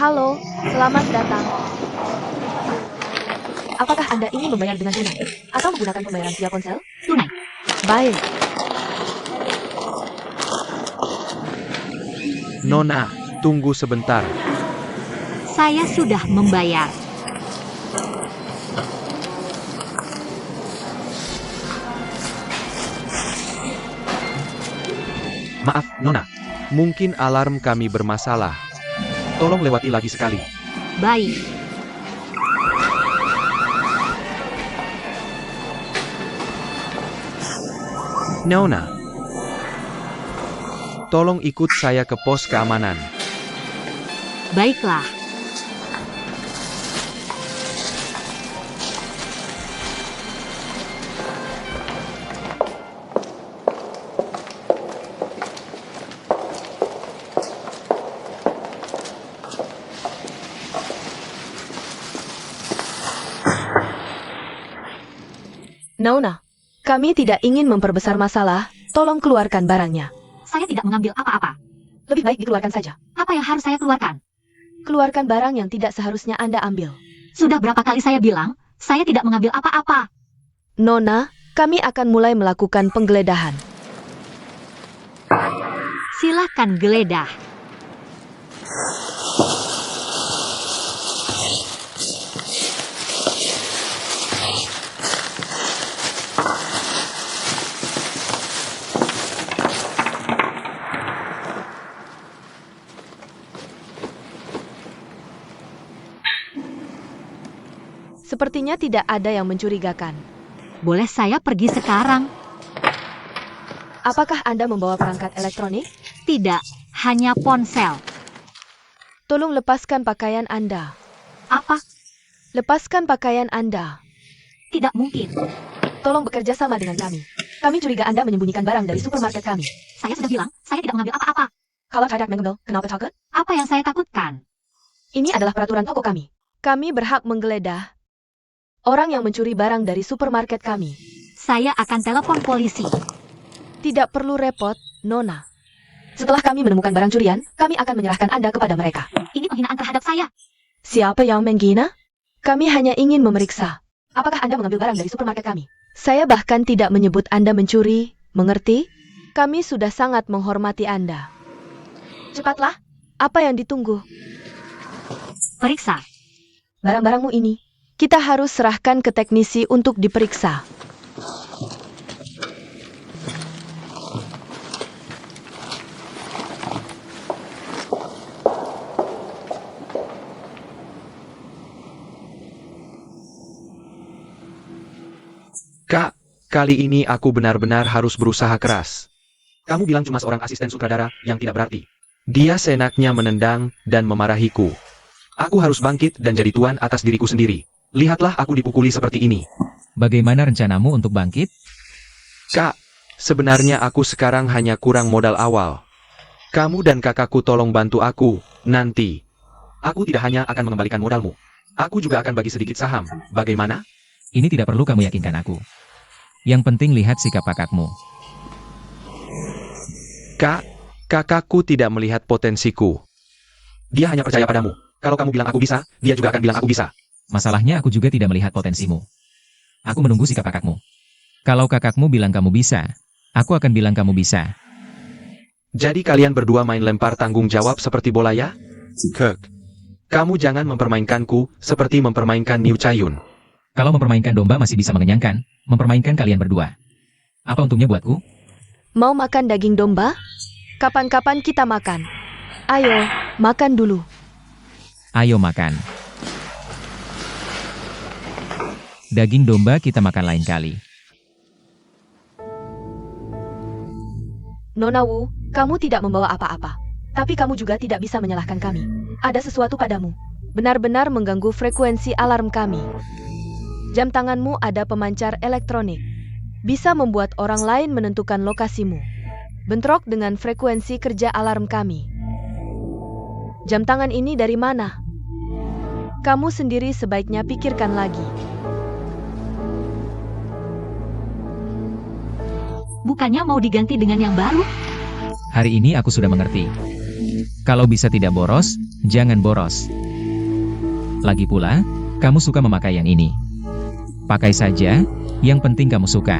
Halo, selamat datang. Apakah Anda ingin membayar dengan tunai atau menggunakan pembayaran via ponsel? Tunai. Baik. Nona, tunggu sebentar. Saya sudah membayar. Maaf, Nona. Mungkin alarm kami bermasalah. Tolong lewati lagi sekali. Baik. Nona, tolong ikut saya ke pos keamanan. Baiklah. Nona, kami tidak ingin memperbesar masalah. Tolong keluarkan barangnya. Saya tidak mengambil apa-apa. Lebih baik dikeluarkan saja. Apa yang harus saya keluarkan? Keluarkan barang yang tidak seharusnya Anda ambil. Sudah berapa kali saya bilang, saya tidak mengambil apa-apa. Nona, kami akan mulai melakukan penggeledahan. Silakan geledah. Sepertinya tidak ada yang mencurigakan. Boleh saya pergi sekarang? Apakah Anda membawa perangkat elektronik? Tidak, hanya ponsel. Tolong lepaskan pakaian Anda. Apa? Lepaskan pakaian Anda. Tidak mungkin. Tolong bekerja sama dengan kami. Kami curiga Anda menyembunyikan barang dari supermarket kami. Saya sudah bilang, saya tidak mengambil apa-apa. Kalau tidak mengambil, kenapa takut? Apa yang saya takutkan? Ini adalah peraturan toko kami. Kami berhak menggeledah orang yang mencuri barang dari supermarket kami. Saya akan telepon polisi. Tidak perlu repot, Nona. Setelah kami menemukan barang curian, kami akan menyerahkan Anda kepada mereka. Ini penghinaan terhadap saya. Siapa yang menghina? Kami hanya ingin memeriksa. Apakah Anda mengambil barang dari supermarket kami? Saya bahkan tidak menyebut Anda mencuri, mengerti? Kami sudah sangat menghormati Anda. Cepatlah, apa yang ditunggu? Periksa. Barang-barangmu ini, kita harus serahkan ke teknisi untuk diperiksa. Kak, kali ini aku benar-benar harus berusaha keras. Kamu bilang cuma seorang asisten sutradara yang tidak berarti. Dia seenaknya menendang dan memarahiku. Aku harus bangkit dan jadi tuan atas diriku sendiri. Lihatlah aku dipukuli seperti ini. Bagaimana rencanamu untuk bangkit? Kak, sebenarnya aku sekarang hanya kurang modal awal. Kamu dan kakakku tolong bantu aku, nanti. Aku tidak hanya akan mengembalikan modalmu. Aku juga akan bagi sedikit saham. Bagaimana? Ini tidak perlu kamu yakinkan aku. Yang penting lihat sikap kakakmu. Kak, kakakku tidak melihat potensiku. Dia hanya percaya padamu. Kalau kamu bilang aku bisa, dia juga akan bilang aku bisa. Masalahnya aku juga tidak melihat potensimu. Aku menunggu sikap kakakmu. Kalau kakakmu bilang kamu bisa, aku akan bilang kamu bisa. Jadi kalian berdua main lempar tanggung jawab seperti bola ya? Kirk, kamu jangan mempermainkanku seperti mempermainkan Niu Chayun. Kalau mempermainkan domba masih bisa mengenyangkan, mempermainkan kalian berdua. Apa untungnya buatku? Mau makan daging domba? Kapan-kapan kita makan. Ayo, makan dulu. Ayo makan. Daging domba kita makan lain kali. Nona Wu, kamu tidak membawa apa-apa. Tapi kamu juga tidak bisa menyalahkan kami. Ada sesuatu padamu. Benar-benar mengganggu frekuensi alarm kami. Jam tanganmu ada pemancar elektronik. Bisa membuat orang lain menentukan lokasimu. Bentrok dengan frekuensi kerja alarm kami. Jam tangan ini dari mana? Kamu sendiri sebaiknya pikirkan lagi. Bukannya mau diganti dengan yang baru? Hari ini aku sudah mengerti. Kalau bisa tidak boros, Jangan boros. Lagi pula, kamu suka memakai yang ini. Pakai saja, yang penting kamu suka.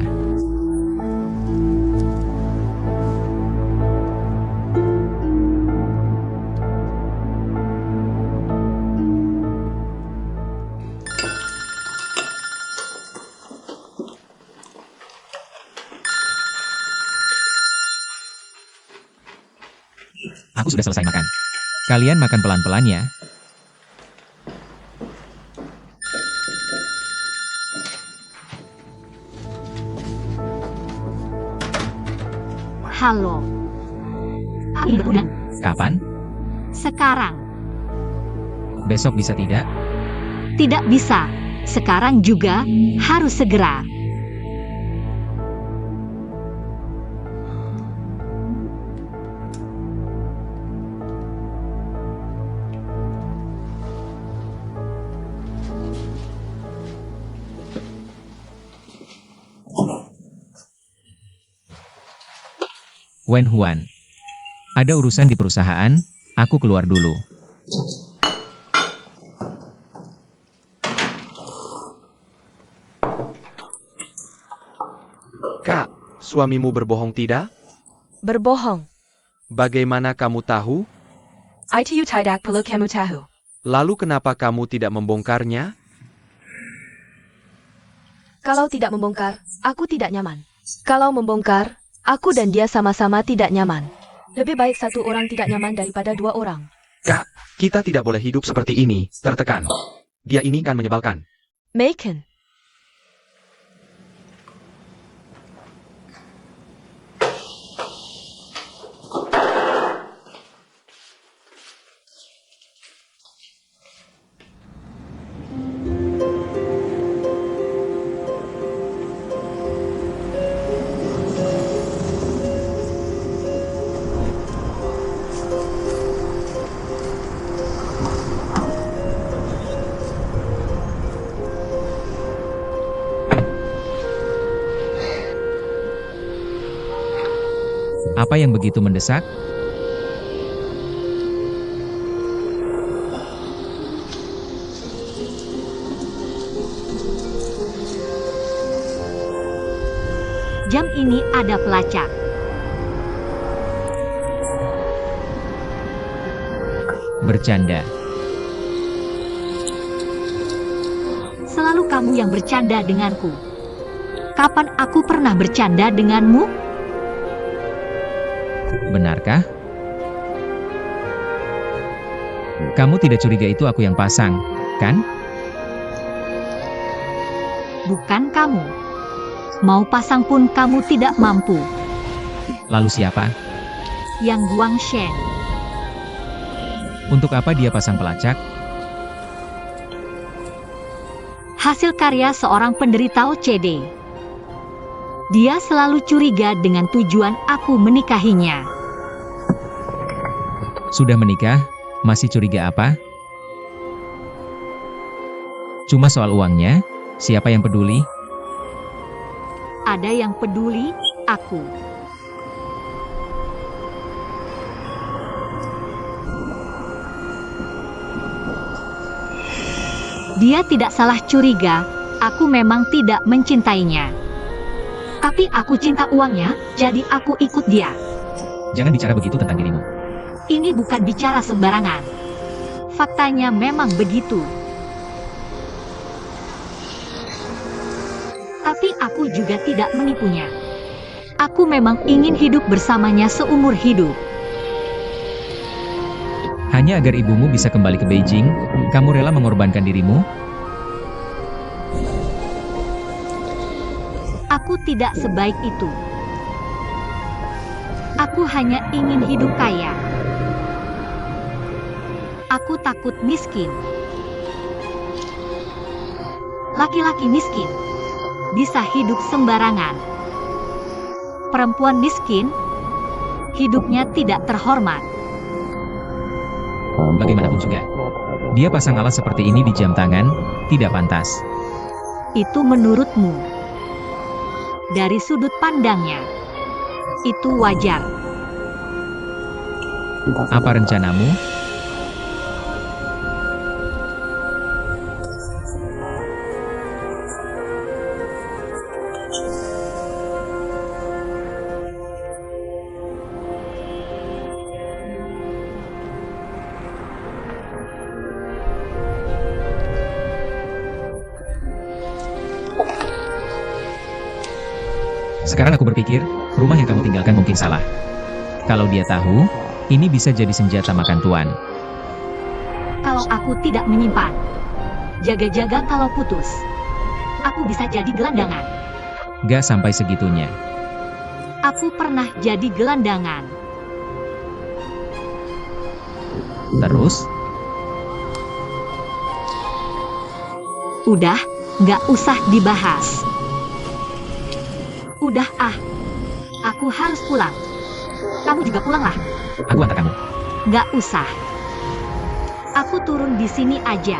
Aku sudah selesai makan. Kalian makan pelan-pelan ya. Halo. Ini udah. Kapan? Sekarang. Besok bisa tidak? Tidak bisa. Sekarang juga harus segera. Wen Huan. Ada urusan di perusahaan, aku keluar dulu. Kak, suamimu berbohong tidak? Berbohong. Bagaimana kamu tahu? ITU tidak perlu kamu tahu. Lalu kenapa kamu tidak membongkarnya? Kalau tidak membongkar, aku tidak nyaman. Kalau membongkar, aku dan dia sama-sama tidak nyaman. Lebih baik satu orang tidak nyaman daripada dua orang. Kak, kita tidak boleh hidup seperti ini, tertekan. Dia ini kan menyebalkan. Macon. Apa yang begitu mendesak? Jam ini ada pelacak. Bercanda. Selalu kamu yang bercanda denganku. Kapan aku pernah bercanda denganmu? Benarkah? Kamu tidak curiga itu aku yang pasang, kan? Bukan kamu. Mau pasang pun kamu tidak mampu. Lalu siapa? Yang Guangshen. Untuk apa dia pasang pelacak? Hasil karya seorang penderita OCD. Dia selalu curiga dengan tujuan aku menikahinya. Sudah menikah, masih curiga apa? Cuma soal uangnya, siapa yang peduli? Ada yang peduli, aku. Dia tidak salah curiga, aku memang tidak mencintainya. Tapi aku cinta uangnya, jadi aku ikut dia. Jangan bicara begitu tentang dirimu. Ini bukan bicara sembarangan. Faktanya memang begitu. Tapi aku juga tidak menipunya. Aku memang ingin hidup bersamanya seumur hidup. Hanya agar ibumu bisa kembali ke Beijing, kamu rela mengorbankan dirimu? Aku tidak sebaik itu. Aku hanya ingin hidup kaya. Aku takut miskin. Laki-laki miskin bisa hidup sembarangan. Perempuan miskin hidupnya tidak terhormat. Bagaimanapun juga. Dia pasang alat seperti ini di jam tangan, tidak pantas. Itu menurutmu. Dari sudut pandangnya, itu wajar. Apa rencanamu? Sekarang aku berpikir, rumah yang kamu tinggalkan mungkin salah. Kalau dia tahu, ini bisa jadi senjata makan tuan. Kalau aku tidak menyimpan, jaga-jaga kalau putus, aku bisa jadi gelandangan. Gak sampai segitunya. Aku pernah jadi gelandangan. Terus, Udah, nggak usah dibahas. Udah aku harus pulang. Kamu juga pulanglah. aku antar kamu. Nggak usah. Aku turun di sini aja.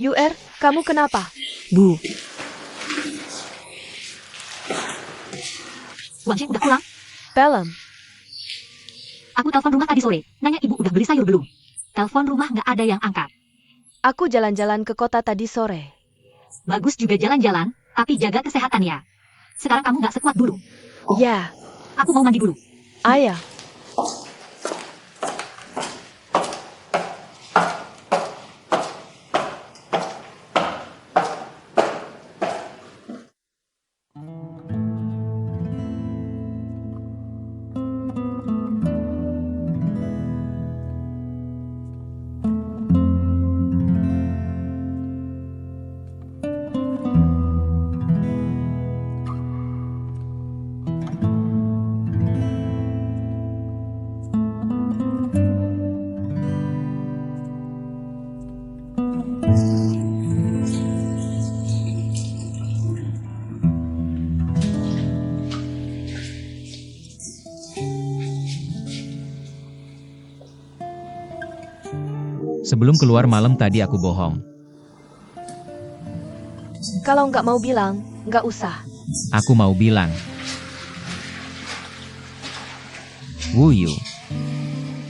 UR, kamu kenapa? Bu. Wangsheng udah pulang? Pelem. Aku telepon rumah tadi sore. Nanya ibu udah beli sayur belum? Telepon rumah nggak ada yang angkat. Aku jalan-jalan ke kota tadi sore. Bagus juga jalan-jalan, tapi jaga kesehatan ya. Sekarang kamu nggak sekuat dulu. Ya, Aku mau mandi dulu. ayah. Sebelum keluar malam tadi aku bohong. Kalau nggak mau bilang, nggak usah. Aku mau bilang. Wuyu.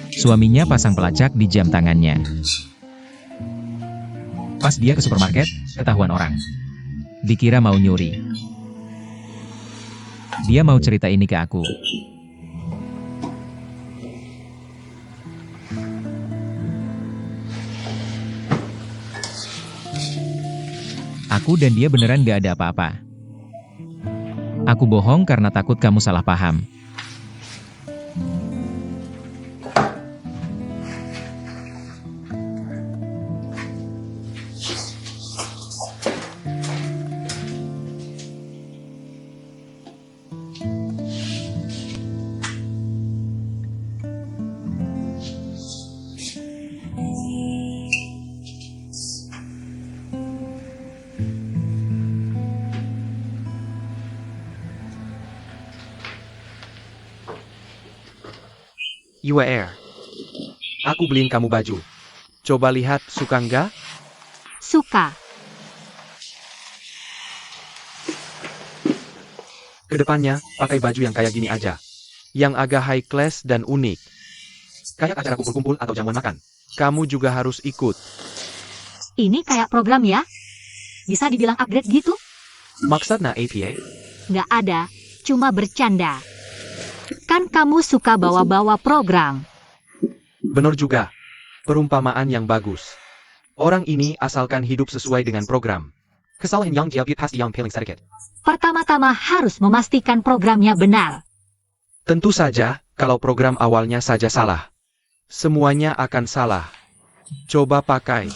Suaminya pasang pelacak di jam tangannya. Pas dia ke supermarket, ketahuan orang. Dikira mau nyuri. Dia mau cerita ini ke aku. Aku dan dia beneran gak ada apa-apa. Aku bohong karena takut kamu salah paham. UR. Aku beliin kamu baju. Coba lihat, suka nggak? Suka. Kedepannya, pakai baju yang kayak gini aja. Yang agak high class dan unik. Kayak acara kumpul-kumpul atau jamuan makan. Kamu juga harus ikut. Ini kayak program ya? Bisa dibilang upgrade gitu? Maksudnya APA? Nggak ada, cuma bercanda. Kan kamu suka bawa-bawa program. Bener juga. Perumpamaan yang bagus. Orang ini asalkan hidup sesuai dengan program. Kesalahan yang dia pasti yang paling sedikit. Pertama-tama harus memastikan programnya benar. Tentu saja, kalau program awalnya saja salah. Semuanya akan salah. Coba pakai.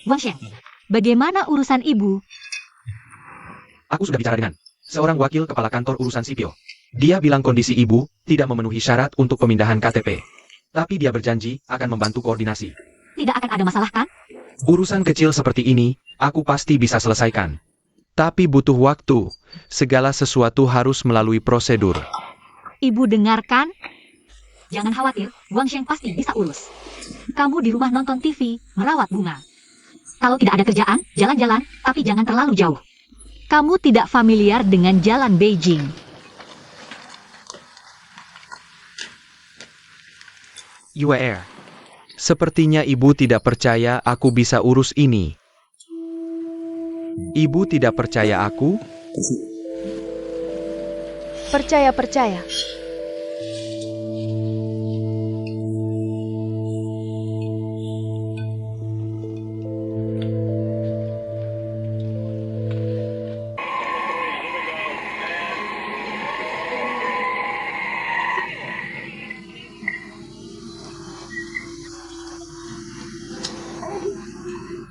Wang Shen, bagaimana urusan ibu? Aku sudah bicara dengan seorang wakil kepala kantor urusan sipil. Dia bilang kondisi ibu tidak memenuhi syarat untuk pemindahan KTP. Tapi dia berjanji akan membantu koordinasi. Tidak akan ada masalah kan? Urusan kecil seperti ini, aku pasti bisa selesaikan. Tapi butuh waktu. Segala sesuatu harus melalui prosedur. Ibu dengarkan? Jangan khawatir, Wang Shen pasti bisa urus. Kamu di rumah nonton TV, merawat bunga. Kalau tidak ada kerjaan, jalan-jalan, tapi jangan terlalu jauh. Kamu tidak familiar dengan jalan Beijing. Yuer. Sepertinya ibu tidak percaya aku bisa urus ini. Ibu tidak percaya aku? Percaya.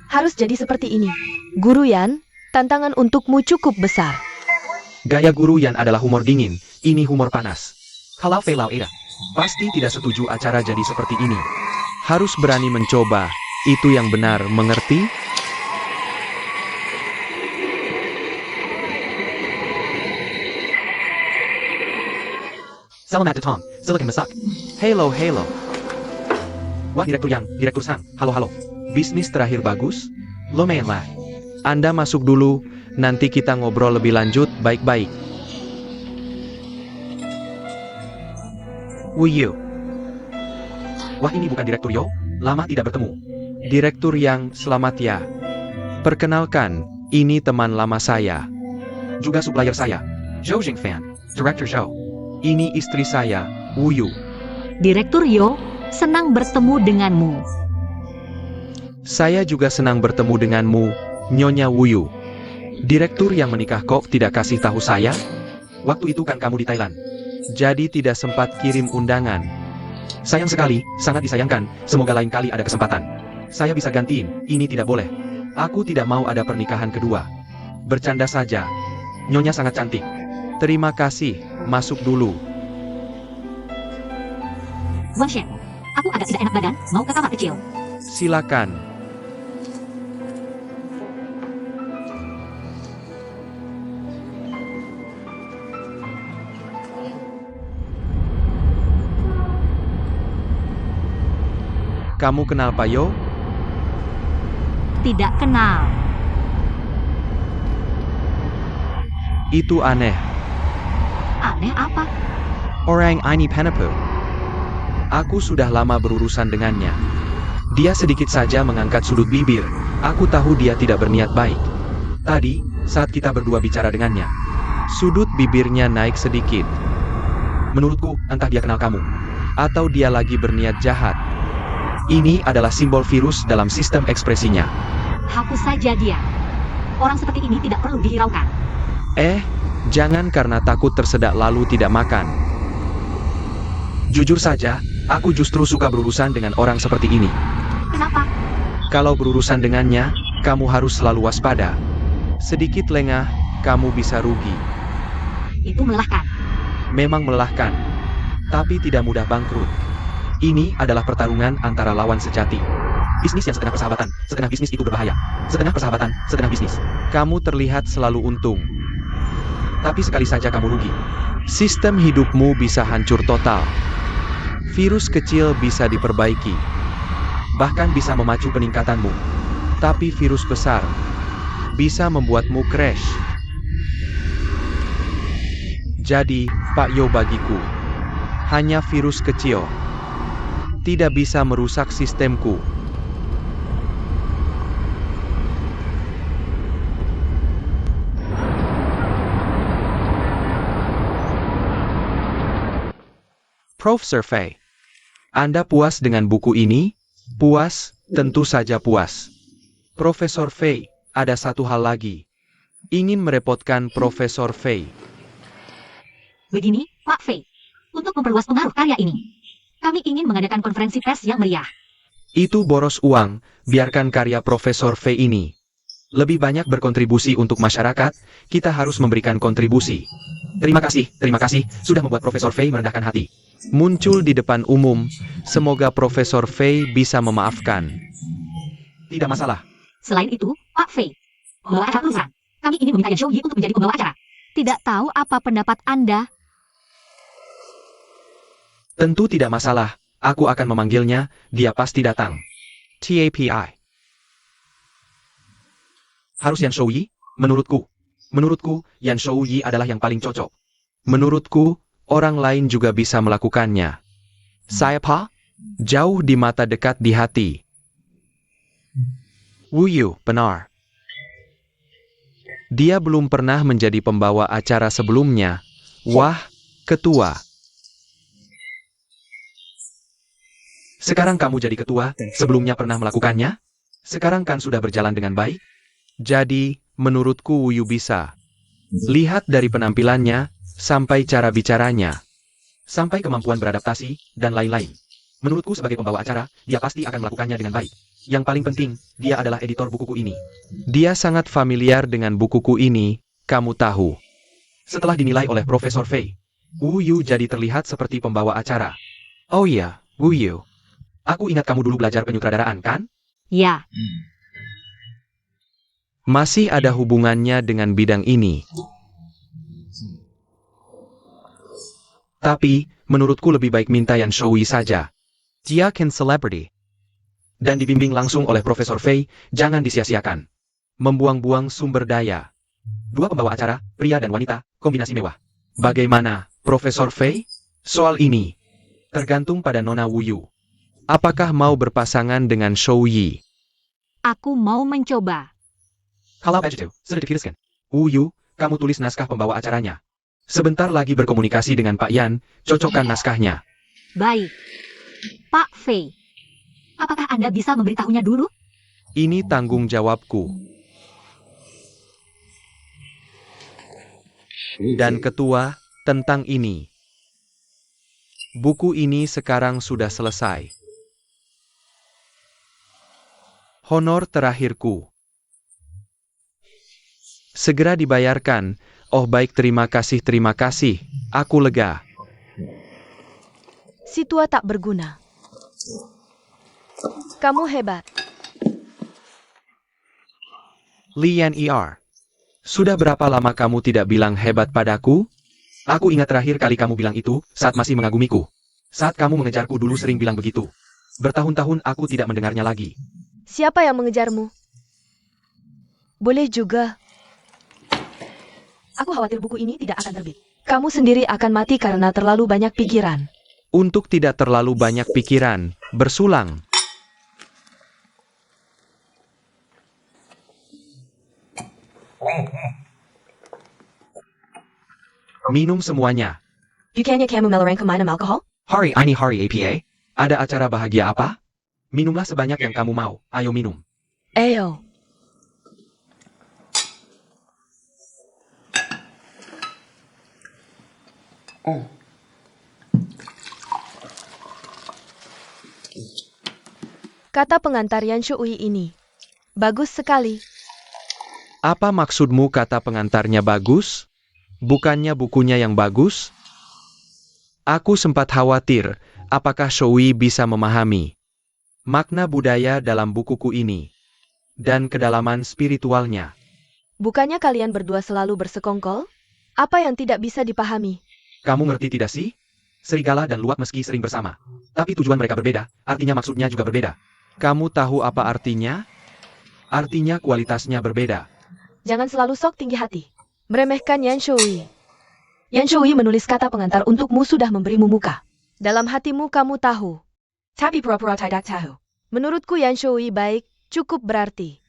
Harus jadi seperti ini. Guru Yan, tantangan untukmu cukup besar. Gaya guru Yan adalah humor dingin, ini humor panas. Kalau Fei Lao Era pasti tidak setuju acara jadi seperti ini. Harus berani mencoba, itu yang benar, mengerti? Selamat datang, silakan masak. Hello. Wah, Direktur Sang, halo. Bisnis terakhir bagus? Lumayan lah. Anda masuk dulu, nanti kita ngobrol lebih lanjut, baik-baik. Wuyu. Wah, ini bukan Direktur Yo? Lama tidak bertemu. Direktur Yang, selamat ya. Perkenalkan, ini teman lama saya. Juga supplier saya, Zhou Jingfan, Director Zhou. Ini istri saya, Wuyu. Direktur Yo, senang bertemu denganmu. Saya juga senang bertemu denganmu, Nyonya Wuyu. Direktur yang menikah kok tidak kasih tahu saya? Waktu itu kan kamu di Thailand. Jadi tidak sempat kirim undangan. Sayang sekali, sangat disayangkan, semoga lain kali ada kesempatan. Saya bisa gantiin, ini tidak boleh. Aku tidak mau ada pernikahan kedua. Bercanda saja. Nyonya sangat cantik. Terima kasih, masuk dulu. Wang Shen, aku agak tidak enak badan, mau ke kamar kecil. Silakan. Kamu kenal Pak Yo? Tidak kenal. Itu aneh. Aneh apa? Orang ini penipu. Aku sudah lama berurusan dengannya. Dia sedikit saja mengangkat sudut bibir. Aku tahu dia tidak berniat baik. Tadi, saat kita berdua bicara dengannya, sudut bibirnya naik sedikit. Menurutku, entah dia kenal kamu, atau dia lagi berniat jahat. Ini adalah simbol virus dalam sistem ekspresinya. Hapus saja dia. Orang seperti ini tidak perlu dihiraukan. Jangan karena takut tersedak lalu tidak makan. Jujur saja, aku justru suka berurusan dengan orang seperti ini. Kenapa? Kalau berurusan dengannya, kamu harus selalu waspada. Sedikit lengah, kamu bisa rugi. Itu melelahkan. Memang melelahkan, tapi tidak mudah bangkrut. Ini adalah pertarungan antara lawan sejati. Bisnis yang setengah persahabatan, setengah bisnis itu berbahaya. Setengah persahabatan, setengah bisnis. Kamu terlihat selalu untung. Tapi sekali saja kamu rugi, sistem hidupmu bisa hancur total. Virus kecil bisa diperbaiki, bahkan bisa memacu peningkatanmu. Tapi virus besar bisa membuatmu crash. Jadi, Pak Yo bagiku, hanya virus kecil. Tidak bisa merusak sistemku. Prof. Survey. Anda puas dengan buku ini? Puas, tentu saja puas. Profesor Fei, ada satu hal lagi. Ingin merepotkan Profesor Fei. Begini, Pak Fei. Untuk memperluas pengaruh karya ini, kami ingin mengadakan konferensi pers yang meriah. Itu boros uang, biarkan karya Profesor Fei ini. Lebih banyak berkontribusi untuk masyarakat, kita harus memberikan kontribusi. Terima kasih, sudah membuat Profesor Fei merendahkan hati. Muncul di depan umum, semoga Profesor Fei bisa memaafkan. Tidak masalah. Selain itu, Pak Fei, pembawa acara perusahaan. Kami ingin meminta Yan Shouyi untuk menjadi pembawa acara. Tidak tahu apa pendapat Anda. Tentu tidak masalah, aku akan memanggilnya, dia pasti datang. TAPI. Harus Yan Shouyi? Menurutku, Yan Shouyi adalah yang paling cocok. Menurutku, orang lain juga bisa melakukannya. Saya Pa? Jauh di mata dekat di hati. Wu Yu, benar. Dia belum pernah menjadi pembawa acara sebelumnya. Wah, ketua. Sekarang kamu jadi ketua, sebelumnya pernah melakukannya? Sekarang kan sudah berjalan dengan baik? Jadi, menurutku Wu Yu bisa. Lihat dari penampilannya, sampai cara bicaranya, sampai kemampuan beradaptasi, dan lain-lain. Menurutku sebagai pembawa acara, dia pasti akan melakukannya dengan baik. Yang paling penting, dia adalah editor bukuku ini. Dia sangat familiar dengan bukuku ini, kamu tahu. Setelah dinilai oleh Profesor Fei, Wu Yu jadi terlihat seperti pembawa acara. Oh iya, Wu Yu. Aku ingat kamu dulu belajar penyutradaraan, kan? Ya, Masih ada hubungannya dengan bidang ini. Tapi, menurutku lebih baik minta Yan Shouyi saja. Dia kan celebrity. Dan dibimbing langsung oleh Profesor Fei, jangan disia-siakan. Membuang-buang sumber daya. Dua pembawa acara, pria dan wanita, kombinasi mewah. Bagaimana, Profesor Fei? Soal ini tergantung pada Nona Wu Yu. Apakah mau berpasangan dengan Shouyi? aku mau mencoba. Kalau begitu, sudah dikiriskan. Wu Yu, kamu tulis naskah pembawa acaranya. Sebentar lagi berkomunikasi dengan Pak Yan, cocokkan naskahnya. Baik. Pak Fei, apakah Anda bisa memberitahunya dulu? Ini tanggung jawabku. Dan ketua, tentang ini. Buku ini sekarang sudah selesai. Honor terakhirku. Segera dibayarkan. Oh baik, terima kasih. Aku lega. Si tua tak berguna. Kamu hebat. Lian Er. Sudah berapa lama kamu tidak bilang hebat padaku? Aku ingat terakhir kali kamu bilang itu, saat masih mengagumiku. Saat kamu mengejarku dulu sering bilang begitu. Bertahun-tahun aku tidak mendengarnya lagi. Siapa yang mengejarmu? Boleh juga. Aku khawatir buku ini tidak akan terbit. Kamu sendiri akan mati karena terlalu banyak pikiran. Untuk tidak terlalu banyak pikiran, bersulang. Minum semuanya. Bukannya kamu melarang minum alkohol? Hari ini hari APA? Ada acara bahagia apa? Minumlah sebanyak yang kamu mau. Ayo minum. Ayo. Kata pengantar Yan Shouyi ini. Bagus sekali. Apa maksudmu kata pengantarnya bagus? Bukannya bukunya yang bagus? Aku sempat khawatir, apakah Shouyi bisa memahami makna budaya dalam bukuku ini dan kedalaman spiritualnya. Bukannya kalian berdua selalu bersekongkol? Apa yang tidak bisa dipahami? Kamu ngerti tidak sih? Serigala dan luwak meski sering bersama, tapi tujuan mereka berbeda, artinya maksudnya juga berbeda. Kamu tahu apa artinya? Artinya kualitasnya berbeda. Jangan selalu sok tinggi hati. Meremehkan Yan Shouyi. Yan Shouyi menulis kata pengantar untukmu sudah memberimu muka. Dalam hatimu kamu tahu. Tapi pura-pura tidak tahu. Menurutku Yan Shouyi baik, cukup berarti.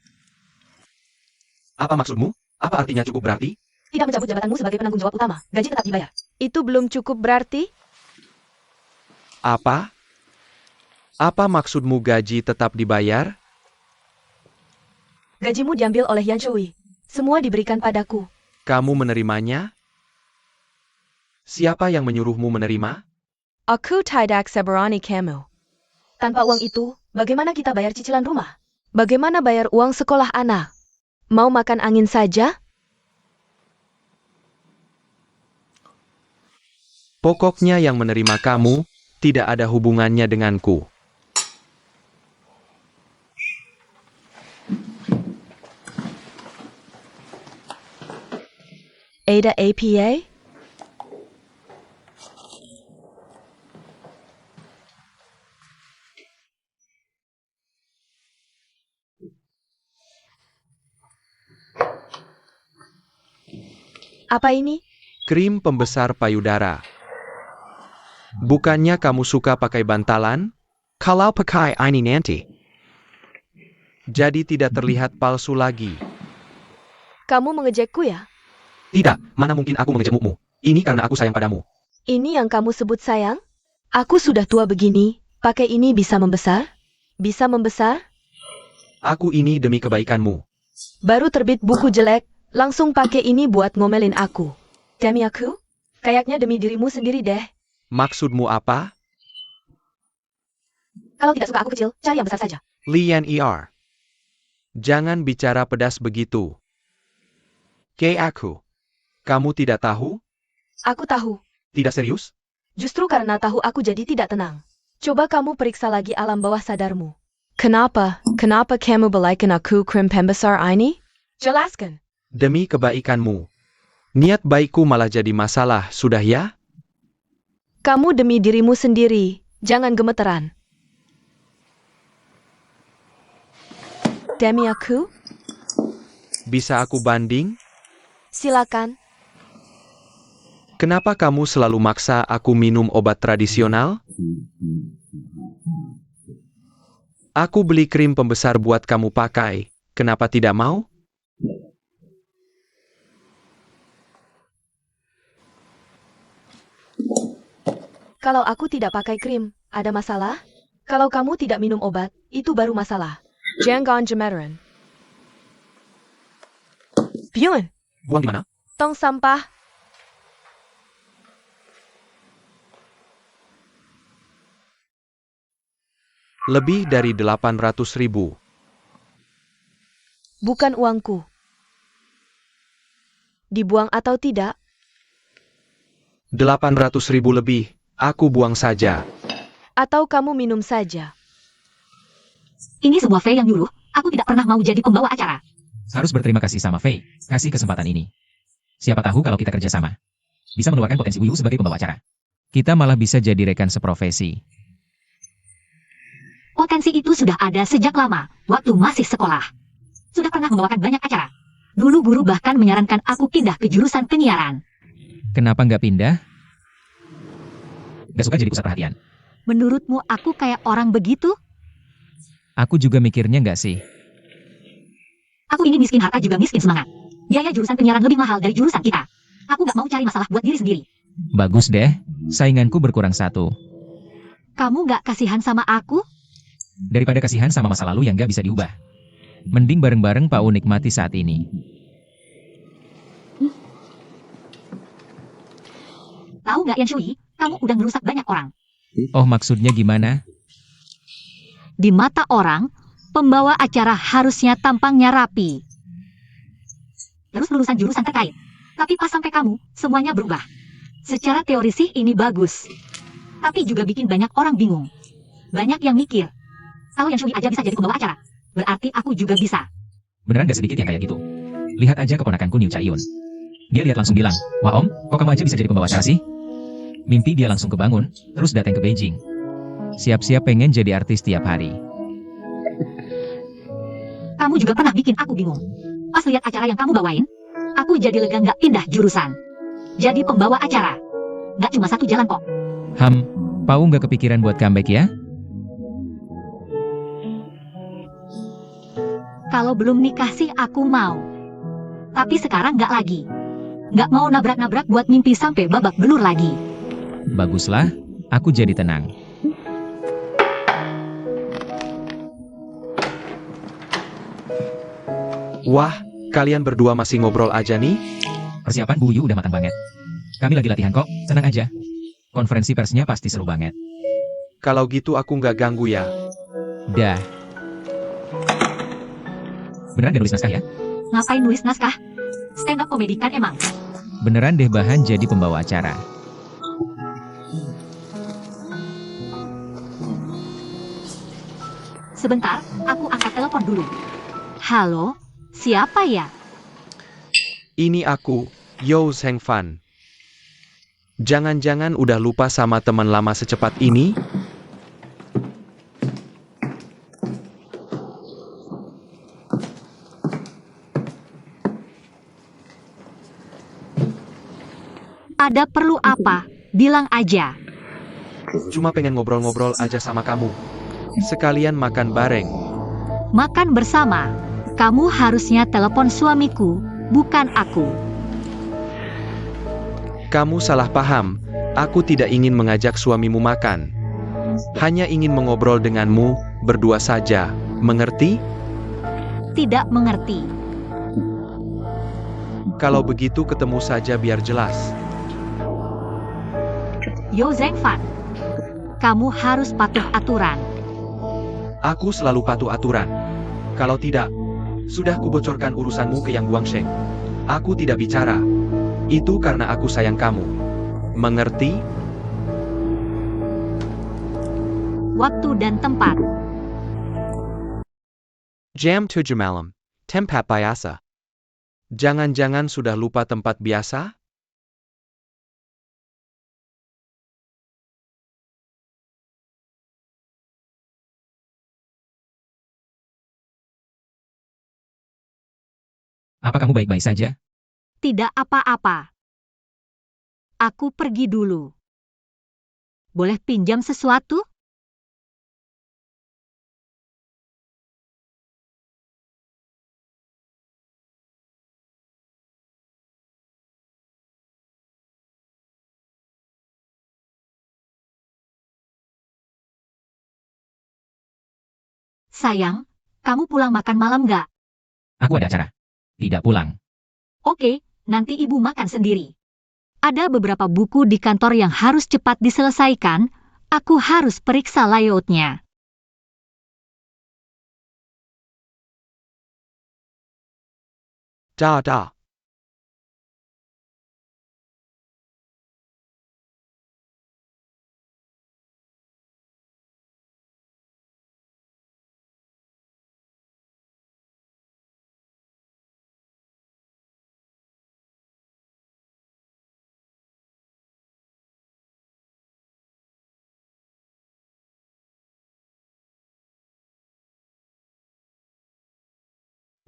Apa maksudmu? Apa artinya cukup berarti? Tidak mencabut jabatanmu sebagai penanggung jawab utama. Gaji tetap dibayar. Itu belum cukup berarti? Apa? Apa maksudmu gaji tetap dibayar? Gajimu diambil oleh Yan Shouyi. Semua diberikan padaku. Kamu menerimanya? Siapa yang menyuruhmu menerima? Aku tidak seberani kamu. Tanpa uang itu, Bagaimana kita bayar cicilan rumah? Bagaimana bayar uang sekolah anak? Mau makan angin saja? Pokoknya yang menerima kamu, tidak ada hubungannya denganku. Ada APA? Apa ini? Krim pembesar payudara. Bukannya kamu suka pakai bantalan? Kalau pakai ini nanti. Jadi tidak terlihat palsu lagi. Kamu mengejekku ya? Tidak, mana mungkin aku mengejekmu. Ini karena aku sayang padamu. Ini yang kamu sebut sayang? Aku sudah tua begini, pakai ini bisa membesar? Bisa membesar? Aku ini demi kebaikanmu. Baru terbit buku jelek, langsung pakai ini buat ngomelin aku. Demi aku? Kayaknya demi dirimu sendiri deh. Maksudmu apa? Kalau tidak suka aku kecil, cari yang besar saja. Lian ER. Jangan bicara pedas begitu. Kayak aku. Kamu tidak tahu? Aku tahu. Tidak serius? Justru karena tahu aku jadi tidak tenang. Coba kamu periksa lagi alam bawah sadarmu. Kenapa? Kenapa kamu belikan aku krim pembesar ini? Jelaskan. Demi kebaikanmu. Niat baikku malah jadi masalah, sudah ya? Kamu demi dirimu sendiri, jangan gemeteran. Demi aku? Bisa aku banding? Silakan. Kenapa kamu selalu maksa aku minum obat tradisional? Aku beli krim pembesar buat kamu pakai. Kenapa tidak mau? Kalau aku tidak pakai krim, ada masalah? Kalau kamu tidak minum obat, itu baru masalah. Jangan gemeteran. Pion, Buang di mana? tong sampah. Lebih dari 800.000. Bukan uangku. Dibuang atau tidak? 800.000 lebih. Aku buang saja. Atau kamu minum saja? Ini sebuah Faye yang nyuruh. Aku tidak pernah mau jadi pembawa acara. Harus berterima kasih sama Faye. Kasih kesempatan ini. Siapa tahu kalau kita kerja sama. Bisa mengeluarkan potensi Uyu sebagai pembawa acara. Kita malah bisa jadi rekan seprofesi. Potensi itu sudah ada sejak lama, waktu masih sekolah. Sudah pernah membawakan banyak acara. Dulu guru bahkan menyarankan aku pindah ke jurusan penyiaran. Kenapa nggak pindah? Gak suka jadi pusat perhatian. Menurutmu aku kayak orang begitu? Aku juga mikirnya nggak sih. Aku ini miskin harta juga miskin semangat. Biaya jurusan penyiaran lebih mahal dari jurusan kita. Aku gak mau cari masalah buat diri sendiri. Bagus deh, sainganku berkurang satu. Kamu gak kasihan sama aku? Daripada kasihan sama masa lalu yang nggak bisa diubah. Mending bareng-bareng Pak nikmati saat ini. Tahu gak Yan Shui, kamu udah merusak banyak orang. Oh maksudnya gimana? Di mata orang, pembawa acara harusnya tampangnya rapi. Terus lulusan jurusan terkait. Tapi pas sampai kamu, semuanya berubah. Secara teori sih ini bagus. Tapi juga bikin banyak orang bingung. Banyak yang mikir. Kalau Yan Shui aja bisa jadi pembawa acara, berarti aku juga bisa. Beneran gak sedikit yang kayak gitu? Lihat aja keponakanku Niu Chayun. Dia lihat langsung bilang, wah om, kok kamu aja bisa jadi pembawa acara sih? Mimpi dia langsung kebangun, terus datang ke Beijing. Siap-siap pengen jadi artis tiap hari. Kamu juga pernah bikin aku bingung. Pas lihat acara yang kamu bawain, aku jadi lega nggak pindah jurusan. Jadi pembawa acara. Nggak cuma satu jalan kok. Pau nggak kepikiran buat comeback ya? Kalau belum nikah sih aku mau. Tapi sekarang nggak lagi. Nggak mau nabrak-nabrak buat mimpi sampai babak belur lagi. Baguslah, aku jadi tenang. Wah, kalian berdua masih ngobrol aja nih? Persiapan Bu Yu udah matang banget. Kami lagi latihan kok, tenang aja. Konferensi persnya pasti seru banget. Kalau gitu aku nggak ganggu ya. Dah. Beneran gak nulis naskah ya? Ngapain nulis naskah? Stand up komedi kan emang. Beneran deh bahan jadi pembawa acara. Sebentar, aku angkat telepon dulu. Halo, siapa ya? Ini aku, Yo Zheng Fan. Jangan-jangan udah lupa sama teman lama secepat ini? Ada perlu apa? Bilang aja. Cuma pengen ngobrol-ngobrol aja sama kamu. Sekalian makan bareng. Makan bersama. Kamu harusnya telepon suamiku, bukan aku. Kamu salah paham. Aku tidak ingin mengajak suamimu makan. Hanya ingin mengobrol denganmu, berdua saja. Mengerti? Tidak mengerti. Kalau begitu ketemu saja biar jelas. Yo Zheng Fan, kamu harus patuh aturan. Aku selalu patuh aturan. Kalau tidak, sudah kubocorkan urusanmu ke Yang Guangsheng. Aku tidak bicara. Itu karena aku sayang kamu. Mengerti? Waktu dan tempat. Jam 7 malam. Tempat biasa. Jangan-jangan sudah lupa tempat biasa? Apa kamu baik-baik saja? Tidak apa-apa. Aku pergi dulu. Boleh pinjam sesuatu? Sayang, kamu pulang makan malam nggak? Aku ada acara. Tidak pulang. Oke, nanti ibu makan sendiri. Ada beberapa buku di kantor yang harus cepat diselesaikan. Aku harus periksa layoutnya. Da.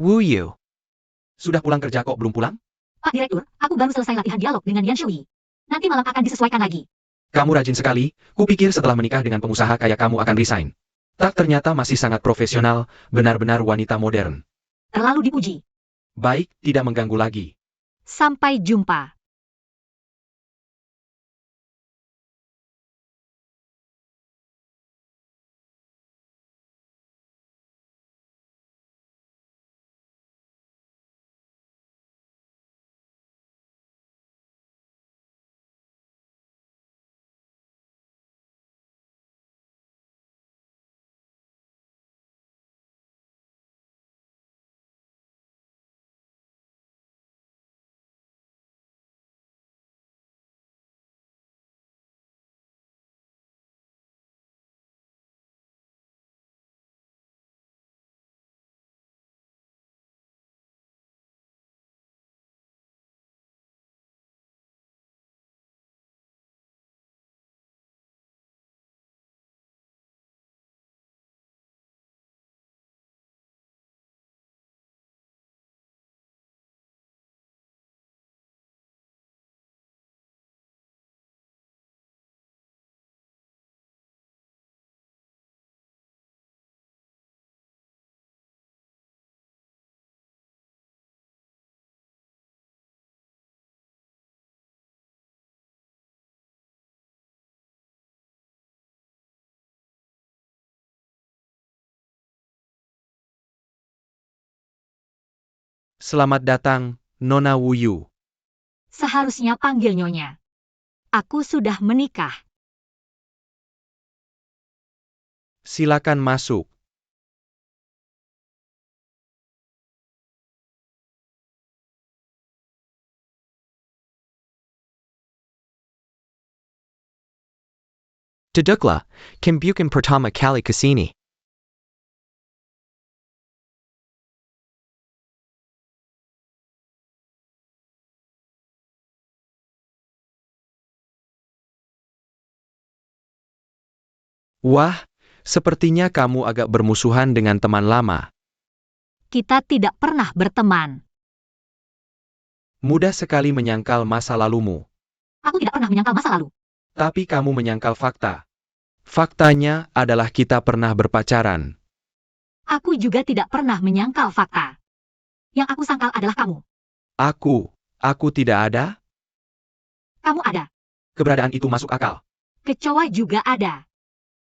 Wu Yu. Sudah pulang kerja kok belum pulang? Pak Direktur, aku baru selesai latihan dialog dengan Yan Shui. Nanti malam akan disesuaikan lagi. Kamu rajin sekali. Kupikir setelah menikah dengan pengusaha kayak kamu akan resign. Tak, ternyata masih sangat profesional, benar-benar wanita modern. Terlalu dipuji. Baik, tidak mengganggu lagi. Sampai jumpa. Selamat datang, Nona Wu Yu. Seharusnya panggil nyonya. Aku sudah menikah. Silakan masuk. Duduklah, Kim bukan pertama kali kesini. Wah, sepertinya kamu agak bermusuhan dengan teman lama. Kita tidak pernah berteman. Mudah sekali menyangkal masa lalumu. Aku tidak pernah menyangkal masa lalu. Tapi kamu menyangkal fakta. Faktanya adalah kita pernah berpacaran. Aku juga tidak pernah menyangkal fakta. Yang aku sangkal adalah kamu. Aku tidak ada? Kamu ada. Keberadaan itu masuk akal. Kecoa juga ada.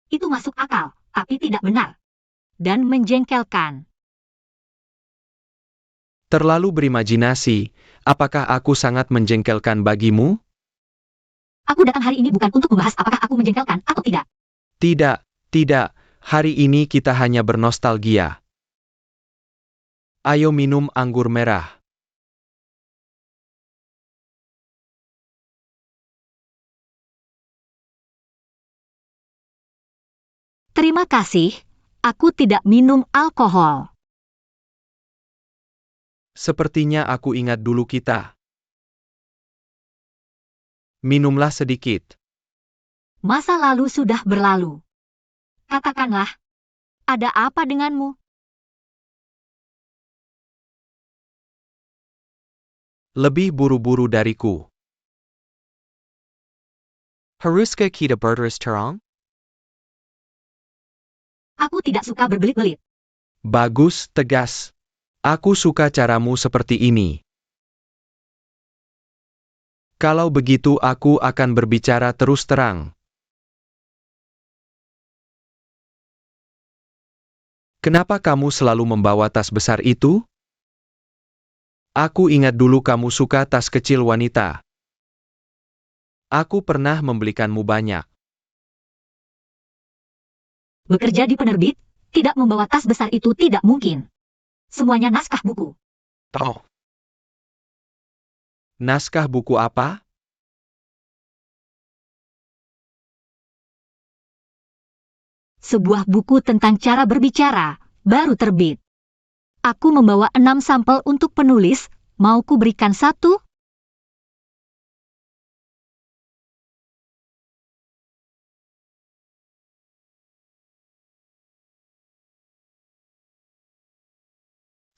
Itu masuk akal, tapi tidak benar. Dan menjengkelkan. Terlalu berimajinasi, apakah aku sangat menjengkelkan bagimu? Aku datang hari ini bukan untuk membahas apakah aku menjengkelkan atau tidak. Tidak, hari ini kita hanya bernostalgia. Ayo minum anggur merah. Terima kasih, aku tidak minum alkohol. Sepertinya aku ingat dulu kita. Minumlah sedikit. Masa lalu sudah berlalu. Katakanlah, ada apa denganmu? Lebih buru-buru dariku. Haruska kita berterus terang? Aku tidak suka berbelit-belit. Bagus, tegas. Aku suka caramu seperti ini. Kalau begitu aku akan berbicara terus terang. Kenapa kamu selalu membawa tas besar itu? Aku ingat dulu kamu suka tas kecil wanita. Aku pernah membelikanmu banyak. Bekerja di penerbit, tidak membawa tas besar itu tidak mungkin. Semuanya naskah buku. Tahu. Naskah buku apa? Sebuah buku tentang cara berbicara, baru terbit. Aku membawa 6 sampel untuk penulis, mau ku berikan 1?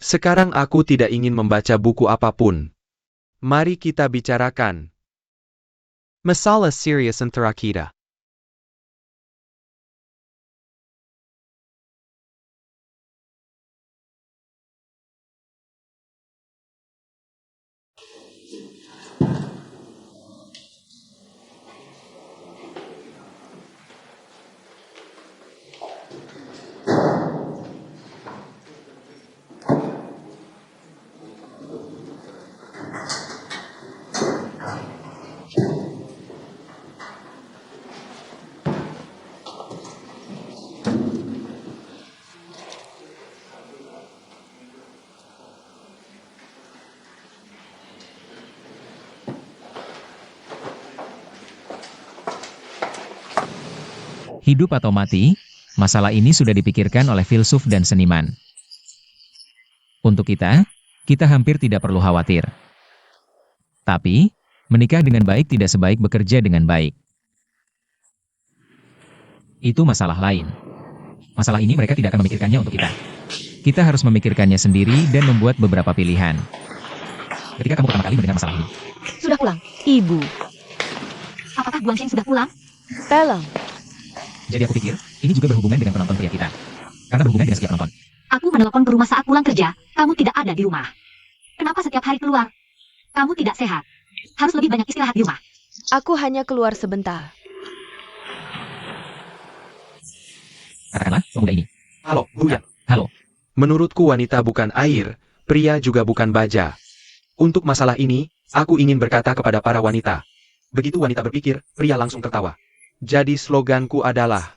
Sekarang aku tidak ingin membaca buku apapun. Mari kita bicarakan. Masalah serius antara kita. Hidup atau mati, masalah ini sudah dipikirkan oleh filsuf dan seniman. Untuk kita hampir tidak perlu khawatir. Tapi, menikah dengan baik tidak sebaik bekerja dengan baik. Itu masalah lain. Masalah ini mereka tidak akan memikirkannya untuk kita. Kita harus memikirkannya sendiri dan membuat beberapa pilihan. Ketika kamu pertama kali mendengar masalah ini, Sudah pulang. Ibu. Apakah Guangsheng sudah pulang? Belum. jadi aku pikir, ini juga berhubungan dengan penonton pria kita. Karena berhubungan dengan setiap penonton. Aku menelepon ke rumah saat pulang kerja, kamu tidak ada di rumah. Kenapa setiap hari keluar? Kamu tidak sehat. Harus lebih banyak istirahat di rumah. Aku hanya keluar sebentar. Katakanlah, pemuda ini. Halo, Buya. Halo. Menurutku wanita bukan air, pria juga bukan baja. Untuk masalah ini, aku ingin berkata kepada para wanita. Begitu wanita berpikir, pria langsung tertawa. Jadi sloganku adalah,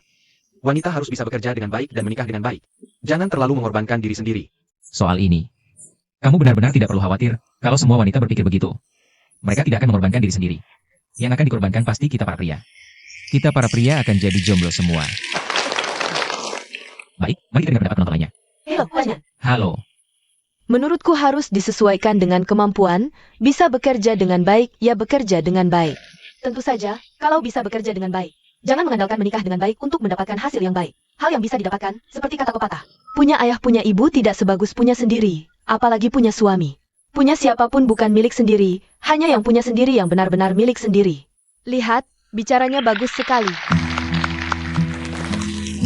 wanita harus bisa bekerja dengan baik dan menikah dengan baik. Jangan terlalu mengorbankan diri sendiri. Soal ini, kamu benar-benar tidak perlu khawatir kalau semua wanita berpikir begitu. Mereka tidak akan mengorbankan diri sendiri. Yang akan dikorbankan pasti kita para pria. Kita para pria akan jadi jomblo semua. Baik, mari kita dengar pendapat penonton lainnya. Halo, Wajah. Halo, Menurutku harus disesuaikan dengan kemampuan, bisa bekerja dengan baik, ya bekerja dengan baik. Tentu saja, kalau bisa bekerja dengan baik. Jangan mengandalkan menikah dengan baik untuk mendapatkan hasil yang baik. Hal yang bisa didapatkan, seperti kata pepatah. Punya ayah punya ibu tidak sebagus punya sendiri, apalagi punya suami. Punya siapapun bukan milik sendiri, hanya yang punya sendiri yang benar-benar milik sendiri. Lihat, bicaranya bagus sekali.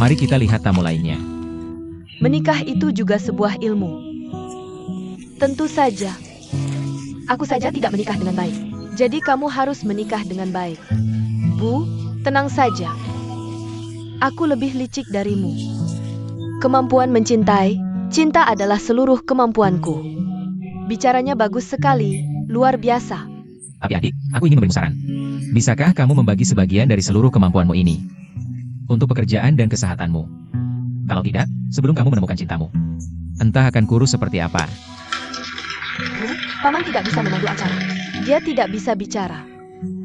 mari kita lihat tamu lainnya. Menikah itu juga sebuah ilmu. Tentu saja. Aku saja tidak menikah dengan baik. Jadi kamu harus menikah dengan baik. Bu, tenang saja. Aku lebih licik darimu. Kemampuan mencintai, cinta adalah seluruh kemampuanku. Bicaranya bagus sekali, luar biasa. Tapi adik, aku ingin memberimu saran. Bisakah kamu membagi sebagian dari seluruh kemampuanmu ini untuk pekerjaan dan kesehatanmu? Kalau tidak, sebelum kamu menemukan cintamu, entah akan kurus seperti apa. Bu, Paman tidak bisa memandu acara. Dia tidak bisa bicara.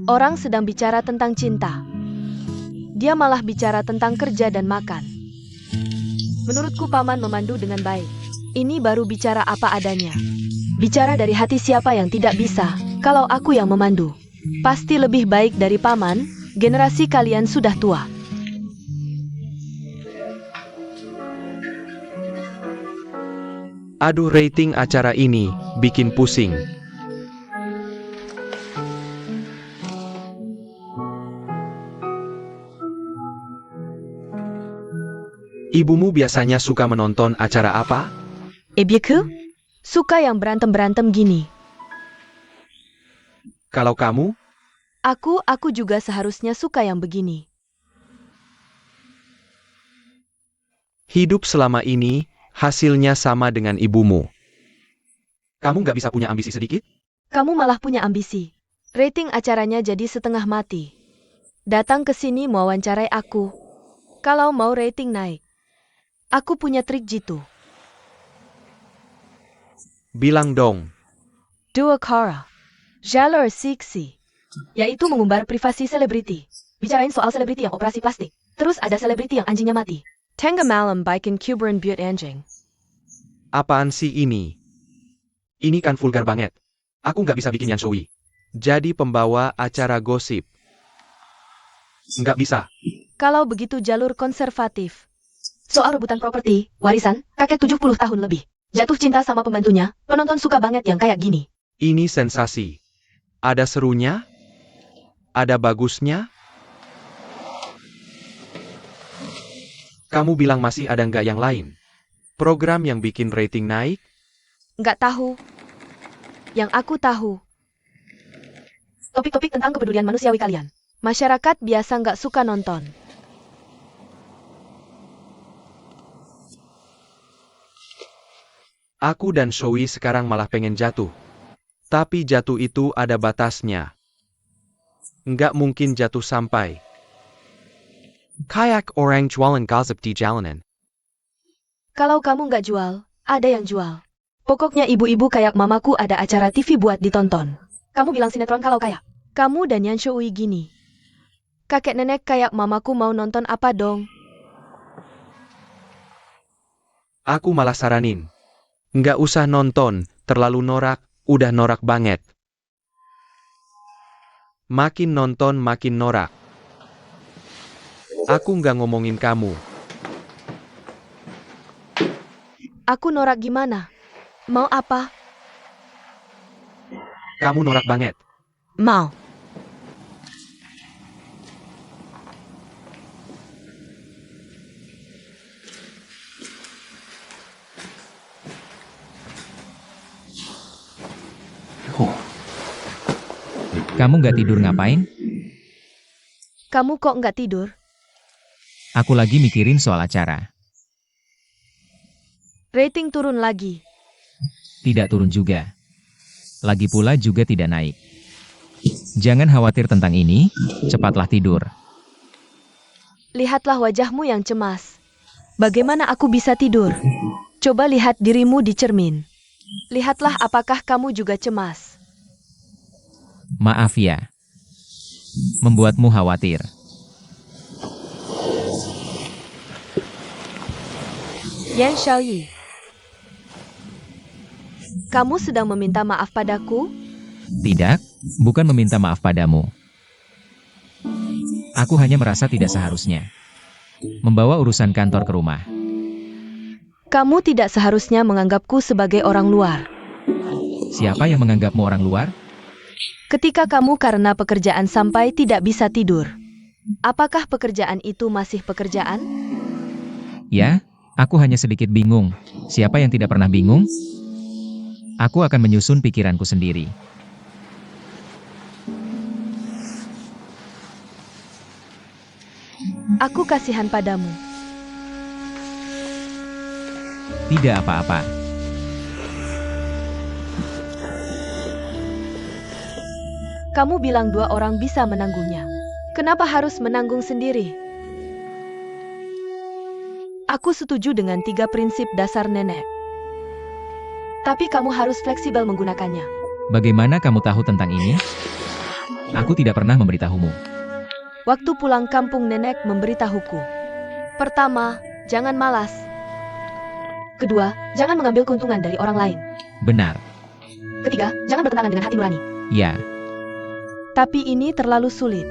Orang sedang bicara tentang cinta. Dia malah bicara tentang kerja dan makan. Menurutku Paman memandu dengan baik. Ini baru bicara apa adanya. Bicara dari hati siapa yang tidak bisa, kalau aku yang memandu. Pasti lebih baik dari Paman, generasi kalian sudah tua. Aduh, rating acara ini bikin pusing. Ibumu biasanya suka menonton acara apa? Ebyeku? Suka yang berantem-berantem gini. Kalau kamu? Aku juga seharusnya suka yang begini. Hidup selama ini, hasilnya sama dengan ibumu. Kamu nggak bisa punya ambisi sedikit? Kamu malah punya ambisi. Rating acaranya jadi setengah mati. Datang ke sini mau wawancarai aku. Kalau mau rating naik. Aku punya trik jitu. Bilang dong. Dua cara. Jalur seksi. Yaitu mengumbar privasi selebriti. Bicarain soal selebriti yang operasi plastik. Terus ada selebriti yang anjingnya mati. Tengah malam bikin kuburan buat anjing. Apaan sih ini? Ini kan vulgar banget. Aku nggak bisa bikin yang showy. Jadi pembawa acara gosip. Nggak bisa. Kalau begitu jalur konservatif. Soal rebutan properti, warisan, kakek 70 tahun lebih. Jatuh cinta sama pembantunya, penonton suka banget yang kayak gini. Ini sensasi. Ada serunya? Ada bagusnya? Kamu bilang masih ada nggak yang lain? Program yang bikin rating naik? Nggak tahu. Yang aku tahu. Topik-topik tentang kepedulian manusiawi kalian. Masyarakat biasa nggak suka nonton. Aku dan Showy sekarang malah pengen jatuh. Tapi jatuh itu ada batasnya. Nggak mungkin jatuh sampai. Kayak orang jualan gosip di jalanan. Kalau kamu nggak jual, ada yang jual. Pokoknya ibu-ibu kayak mamaku ada acara TV buat ditonton. Kamu bilang sinetron kalau kayak. Kamu dan Yan Showy gini. Kakek nenek kayak mamaku mau nonton apa dong? Aku malah saranin. Nggak usah nonton, terlalu norak, udah norak banget. Makin nonton makin norak. Aku nggak ngomongin kamu. Aku norak gimana? Mau apa? Kamu norak banget. Mau. Kamu nggak tidur ngapain? Kamu kok nggak tidur? Aku lagi mikirin soal acara. Rating turun lagi. Tidak turun juga. Lagi pula juga tidak naik. Jangan khawatir tentang ini, cepatlah tidur. Lihatlah wajahmu yang cemas. Bagaimana aku bisa tidur? Coba lihat dirimu di cermin. Lihatlah apakah kamu juga cemas. Maaf ya. Membuatmu khawatir. Yan Xiaoyi, kamu sedang meminta maaf padaku? Tidak, bukan meminta maaf padamu. Aku hanya merasa tidak seharusnya membawa urusan kantor ke rumah. Kamu tidak seharusnya menganggapku sebagai orang luar. Siapa yang menganggapmu orang luar? Ketika kamu karena pekerjaan sampai tidak bisa tidur. Apakah pekerjaan itu masih pekerjaan? Ya, aku hanya sedikit bingung. Siapa yang tidak pernah bingung? Aku akan menyusun pikiranku sendiri. Aku kasihan padamu. Tidak apa-apa. Kamu bilang 2 orang bisa menanggungnya. Kenapa harus menanggung sendiri? Aku setuju dengan 3 prinsip dasar nenek. Tapi kamu harus fleksibel menggunakannya. Bagaimana kamu tahu tentang ini? Aku tidak pernah memberitahumu. Waktu pulang kampung nenek memberitahuku. Pertama, jangan malas. Kedua, jangan mengambil keuntungan dari orang lain. Benar. Ketiga, jangan bertentangan dengan hati nurani. Ya, Tapi ini terlalu sulit.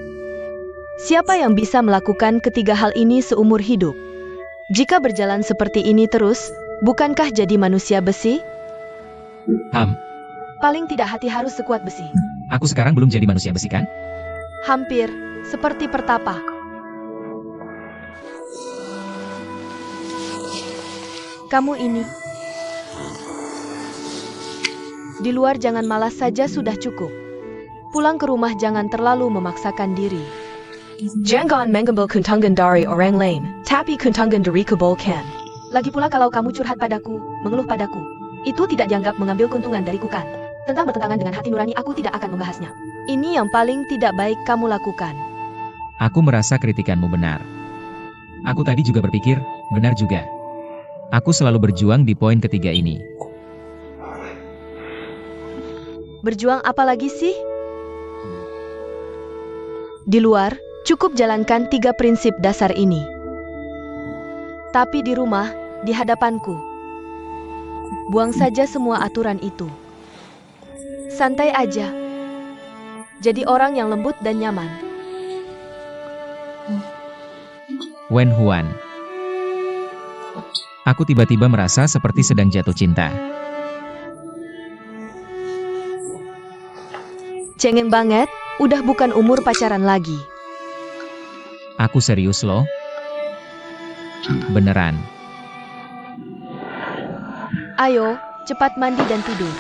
Siapa yang bisa melakukan ketiga hal ini seumur hidup? Jika berjalan seperti ini terus, bukankah jadi manusia besi? Paling tidak hati harus sekuat besi. aku sekarang belum jadi manusia besi kan? Hampir, seperti pertapa. Kamu ini. Di luar jangan malas saja sudah cukup. Pulang ke rumah jangan terlalu memaksakan diri. Jangan mengambil keuntungan dari orang lain, tapi keuntungan dari kebaikan. Lagi pula kalau kamu curhat padaku, mengeluh padaku, itu tidak dianggap mengambil keuntungan dariku kan? Tentang bertentangan dengan hati nurani aku tidak akan membahasnya. Ini yang paling tidak baik kamu lakukan. Aku merasa kritikanmu benar. Aku tadi juga berpikir, benar juga. Aku selalu berjuang di poin ketiga ini. Berjuang apa lagi sih? Di luar, cukup jalankan 3 prinsip dasar ini. Tapi di rumah, di hadapanku, buang saja semua aturan itu. Santai aja. Jadi orang yang lembut dan nyaman. Wen Huan. Aku tiba-tiba merasa seperti sedang jatuh cinta. Cengeng banget, udah bukan umur pacaran lagi. Aku serius loh. Beneran. Ayo, cepat mandi dan tidur.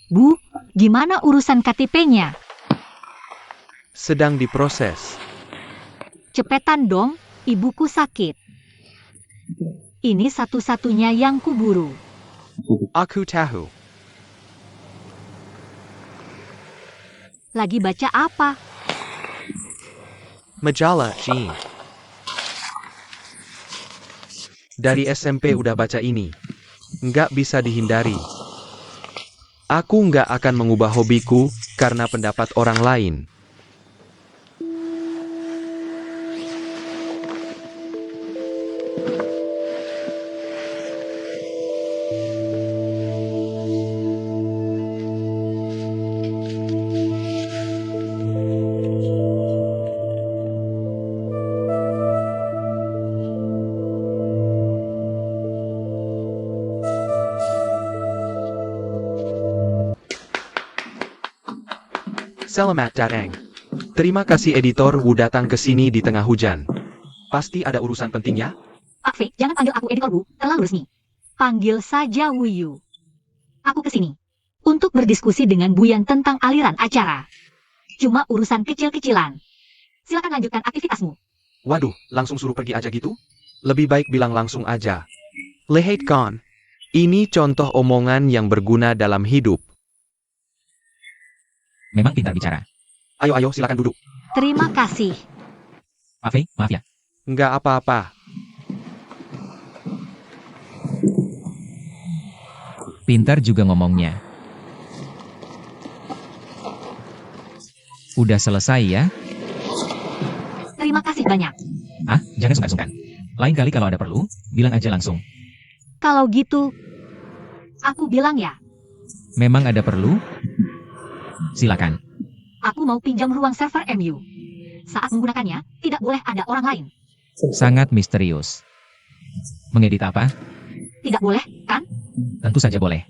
Bu, gimana urusan KTP-nya? Sedang diproses. Cepetan dong, ibuku sakit. Ini satu-satunya yang kuburu. Aku tahu. Lagi baca apa? Majalah, Jean. Dari SMP udah baca ini. Nggak bisa dihindari. Aku nggak akan mengubah hobiku karena pendapat orang lain. Selamat datang. Terima kasih editor Wu datang ke sini di tengah hujan. Pasti ada urusan pentingnya? Pak Fei, jangan panggil aku editor Bu, terlalu resmi. Panggil saja Wuyu. Aku kesini untuk berdiskusi dengan Buyan tentang aliran acara. Cuma urusan kecil-kecilan. Silakan lanjutkan aktivitasmu. Waduh, langsung suruh pergi aja gitu? Lebih baik bilang langsung aja. Lihat kan. Ini contoh omongan yang berguna dalam hidup. Memang pintar bicara. Ayo silakan duduk. Terima kasih. Pak Fei, maaf ya. Nggak apa-apa. Pintar juga ngomongnya. Udah selesai ya? Terima kasih banyak. Ah, jangan sungkan-sungkan. Lain kali kalau ada perlu, bilang aja langsung. Kalau gitu, aku bilang ya, Memang ada perlu? Silakan. aku mau pinjam ruang server MU. Saat menggunakannya, tidak boleh ada orang lain. Sangat misterius. Mengedit apa? Tidak boleh, kan? Tentu saja boleh.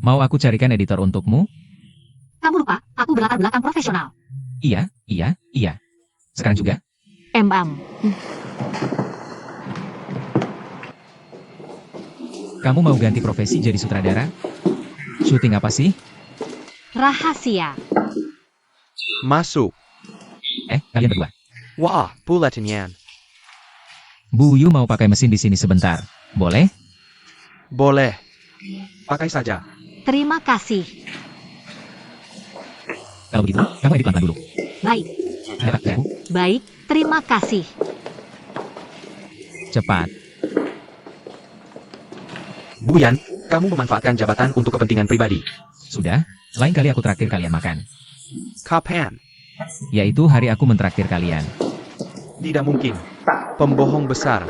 Mau aku carikan editor untukmu? Kamu lupa, aku berlatar belakang profesional. Iya. Sekarang juga? Kamu mau ganti profesi jadi sutradara? Syuting apa sih? Rahasia. Masuk. Kalian berdua. Wah, buletin yan. Bu Yu mau pakai mesin di sini sebentar. Boleh? Boleh. Pakai saja. Terima kasih. Kalau begitu, kamu edit pelan-pelan dulu. Baik, Dapat, Bu? baik, terima kasih. Cepat. Bu Yan, kamu memanfaatkan jabatan untuk kepentingan pribadi. Sudah? Lain kali aku traktir kalian makan. Kapan? Yaitu hari aku mentraktir kalian. Tidak mungkin. Pembohong besar.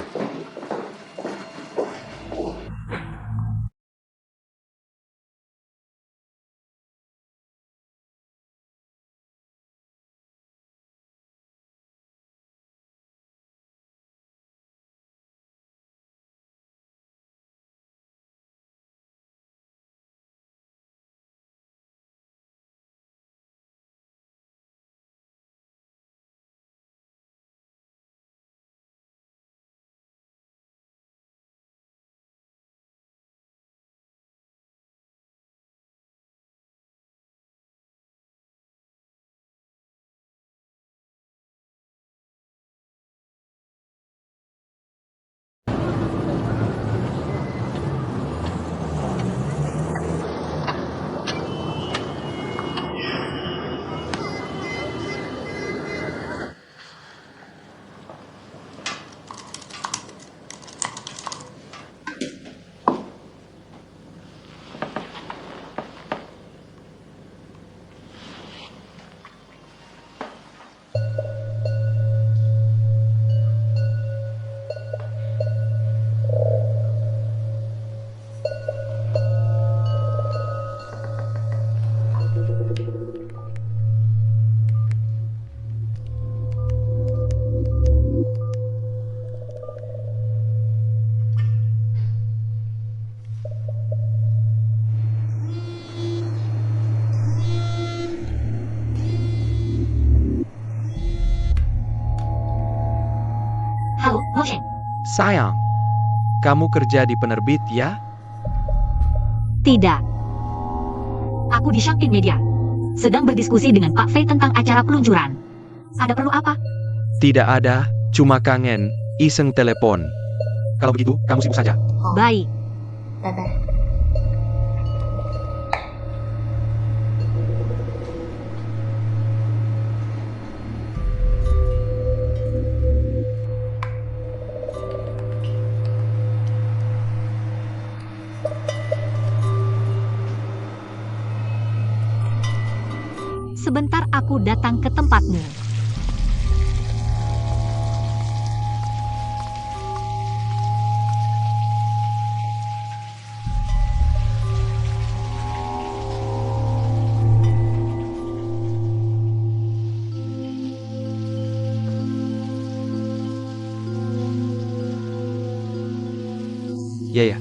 Halo, Motion. Sayang. Kamu kerja di penerbit ya? Tidak. Aku di Shangkin Media. Sedang berdiskusi dengan Pak Fei tentang acara peluncuran. Ada perlu apa? Tidak ada, cuma kangen, iseng telepon. Kalau begitu, kamu sibuk saja. Baik. Sebentar aku datang ke tempatmu. Ya.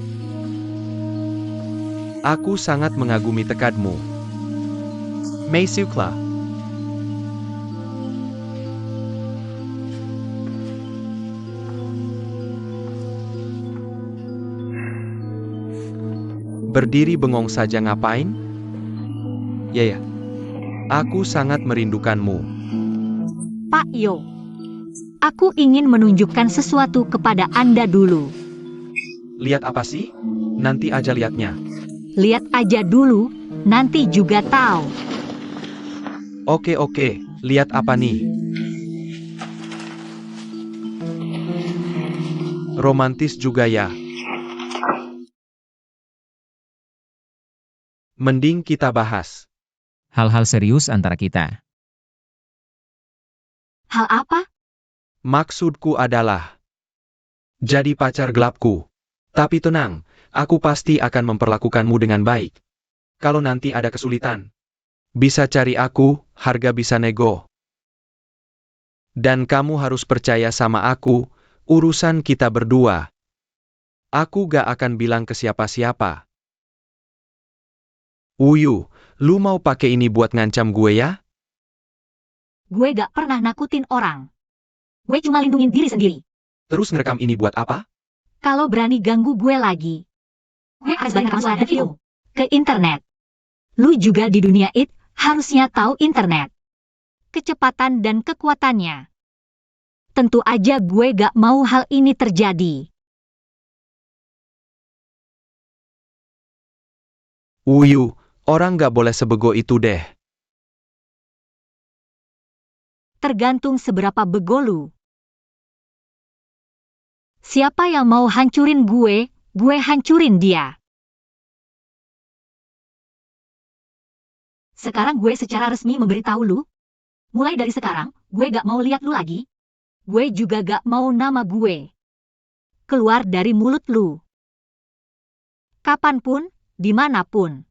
Aku sangat mengagumi tekadmu. Mei Sukla. Berdiri bengong saja ngapain? Ya. Aku sangat merindukanmu. Pak Yo. Aku ingin menunjukkan sesuatu kepada Anda dulu. Lihat apa sih? Nanti aja lihatnya. Lihat aja dulu, nanti juga tahu. Oke, lihat apa nih? Romantis juga ya. Mending kita bahas. Hal-hal serius antara kita. Hal apa? Maksudku adalah jadi pacar gelapku. Tapi tenang, aku pasti akan memperlakukanmu dengan baik. Kalau nanti ada kesulitan, bisa cari aku, harga bisa nego. Dan kamu harus percaya sama aku, urusan kita berdua. Aku gak akan bilang ke siapa-siapa. Uyu, lu mau pakai ini buat ngancam gue ya? Gue gak pernah nakutin orang. Gue cuma lindungin diri sendiri. Terus ngerekam ini buat apa? Kalau berani ganggu gue lagi, gue harus bayar rekaman suara dan video ke internet. Lu juga di dunia IT harusnya tahu internet, kecepatan dan kekuatannya. Tentu aja gue gak mau hal ini terjadi. Uyu, orang gak boleh sebego itu deh. Tergantung seberapa bego lu. Siapa yang mau hancurin gue hancurin dia. Sekarang gue secara resmi memberitahu lu. Mulai dari sekarang, gue gak mau lihat lu lagi. Gue juga gak mau nama gue keluar dari mulut lu. Kapanpun, dimanapun.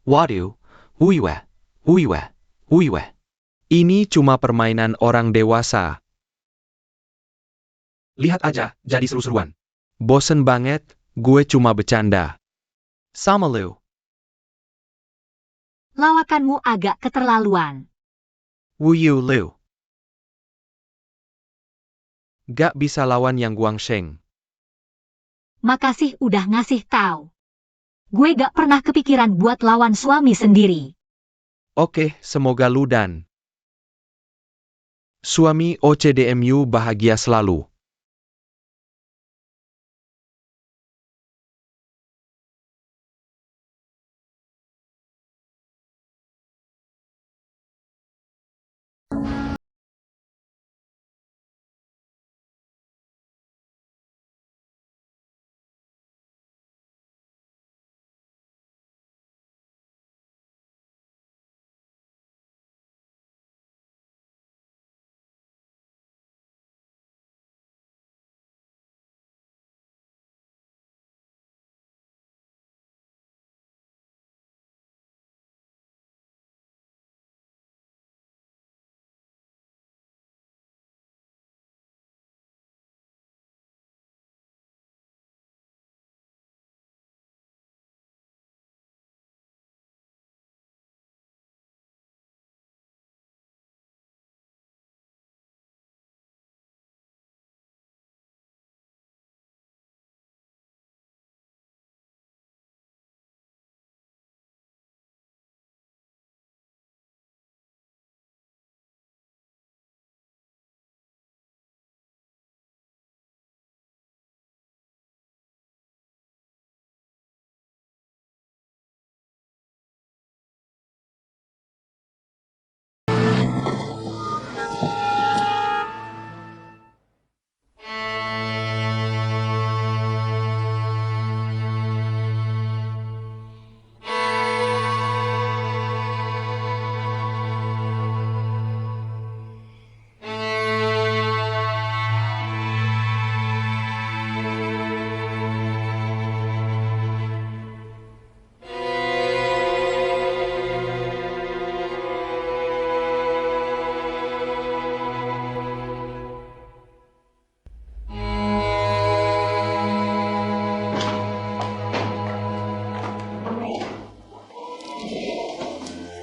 Waduh, Uyue, Uyue, Uyue. Ini cuma permainan orang dewasa. Lihat aja, jadi seru-seruan. Bosen banget, gue cuma bercanda. Sama lu. Lawakanmu agak keterlaluan. Uyu Liu. Gak bisa lawan yang Guangsheng. Makasih udah ngasih tahu. Gue gak pernah kepikiran buat lawan suami sendiri. Oke, semoga lu dan suami OCDMU bahagia selalu.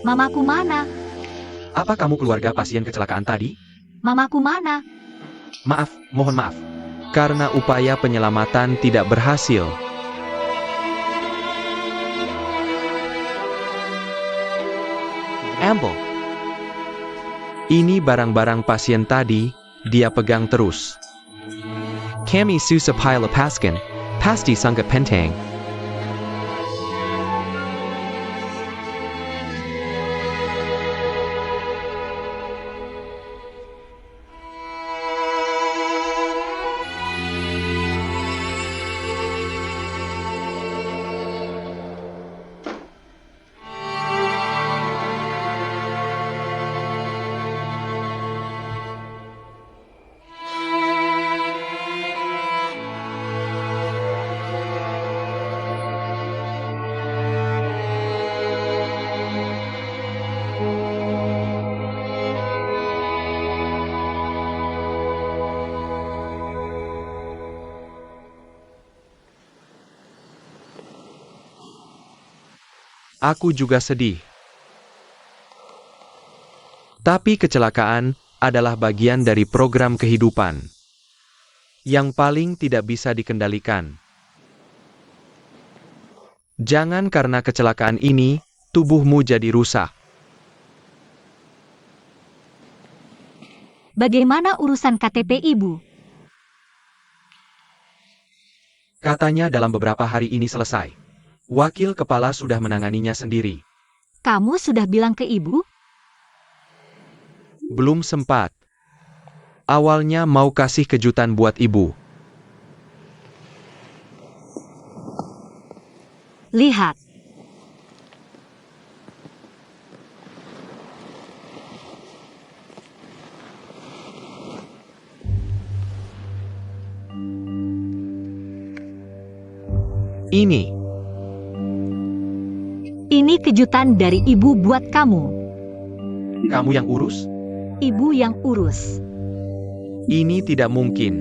Mamaku mana? Apa kamu keluarga pasien kecelakaan tadi? Mamaku mana? Maaf, mohon maaf. Karena upaya penyelamatan tidak berhasil. Amble. Ini barang-barang pasien tadi, dia pegang terus. Kami susa pila paskin. Pasti sangka pentang. Aku juga sedih. Tapi kecelakaan adalah bagian dari program kehidupan yang paling tidak bisa dikendalikan. Jangan karena kecelakaan ini, tubuhmu jadi rusak. Bagaimana urusan KTP ibu? Katanya dalam beberapa hari ini selesai. Wakil kepala sudah menanganinya sendiri. Kamu sudah bilang ke ibu? Belum sempat. Awalnya mau kasih kejutan buat ibu. Lihat. Ini kejutan dari ibu buat kamu. Kamu yang urus? Ibu yang urus. Ini tidak mungkin.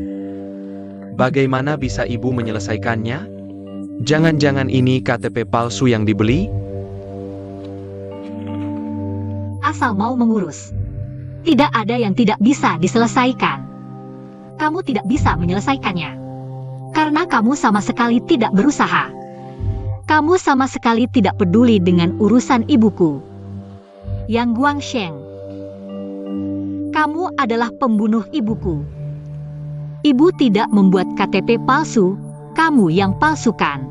Bagaimana bisa ibu menyelesaikannya? Jangan-jangan ini KTP palsu yang dibeli? Asal mau mengurus. Tidak ada yang tidak bisa diselesaikan. Kamu tidak bisa menyelesaikannya. Karena kamu sama sekali tidak berusaha. Kamu sama sekali tidak peduli dengan urusan ibuku. Yang Guangsheng. Kamu adalah pembunuh ibuku. Ibu tidak membuat KTP palsu, kamu yang palsukan.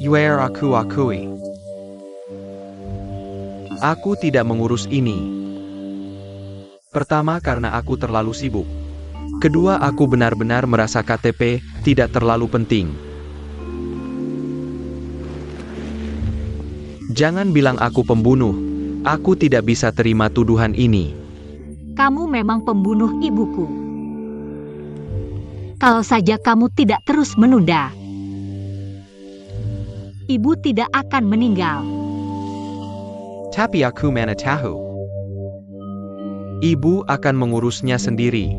Yuer aku akui. Aku tidak mengurus ini. Pertama karena aku terlalu sibuk. Kedua aku benar-benar merasa KTP tidak terlalu penting. Jangan bilang aku pembunuh. Aku tidak bisa terima tuduhan ini. Kamu memang pembunuh ibuku. Kalau saja kamu tidak terus menunda, ibu tidak akan meninggal. Tapi aku mana tahu. Ibu akan mengurusnya sendiri.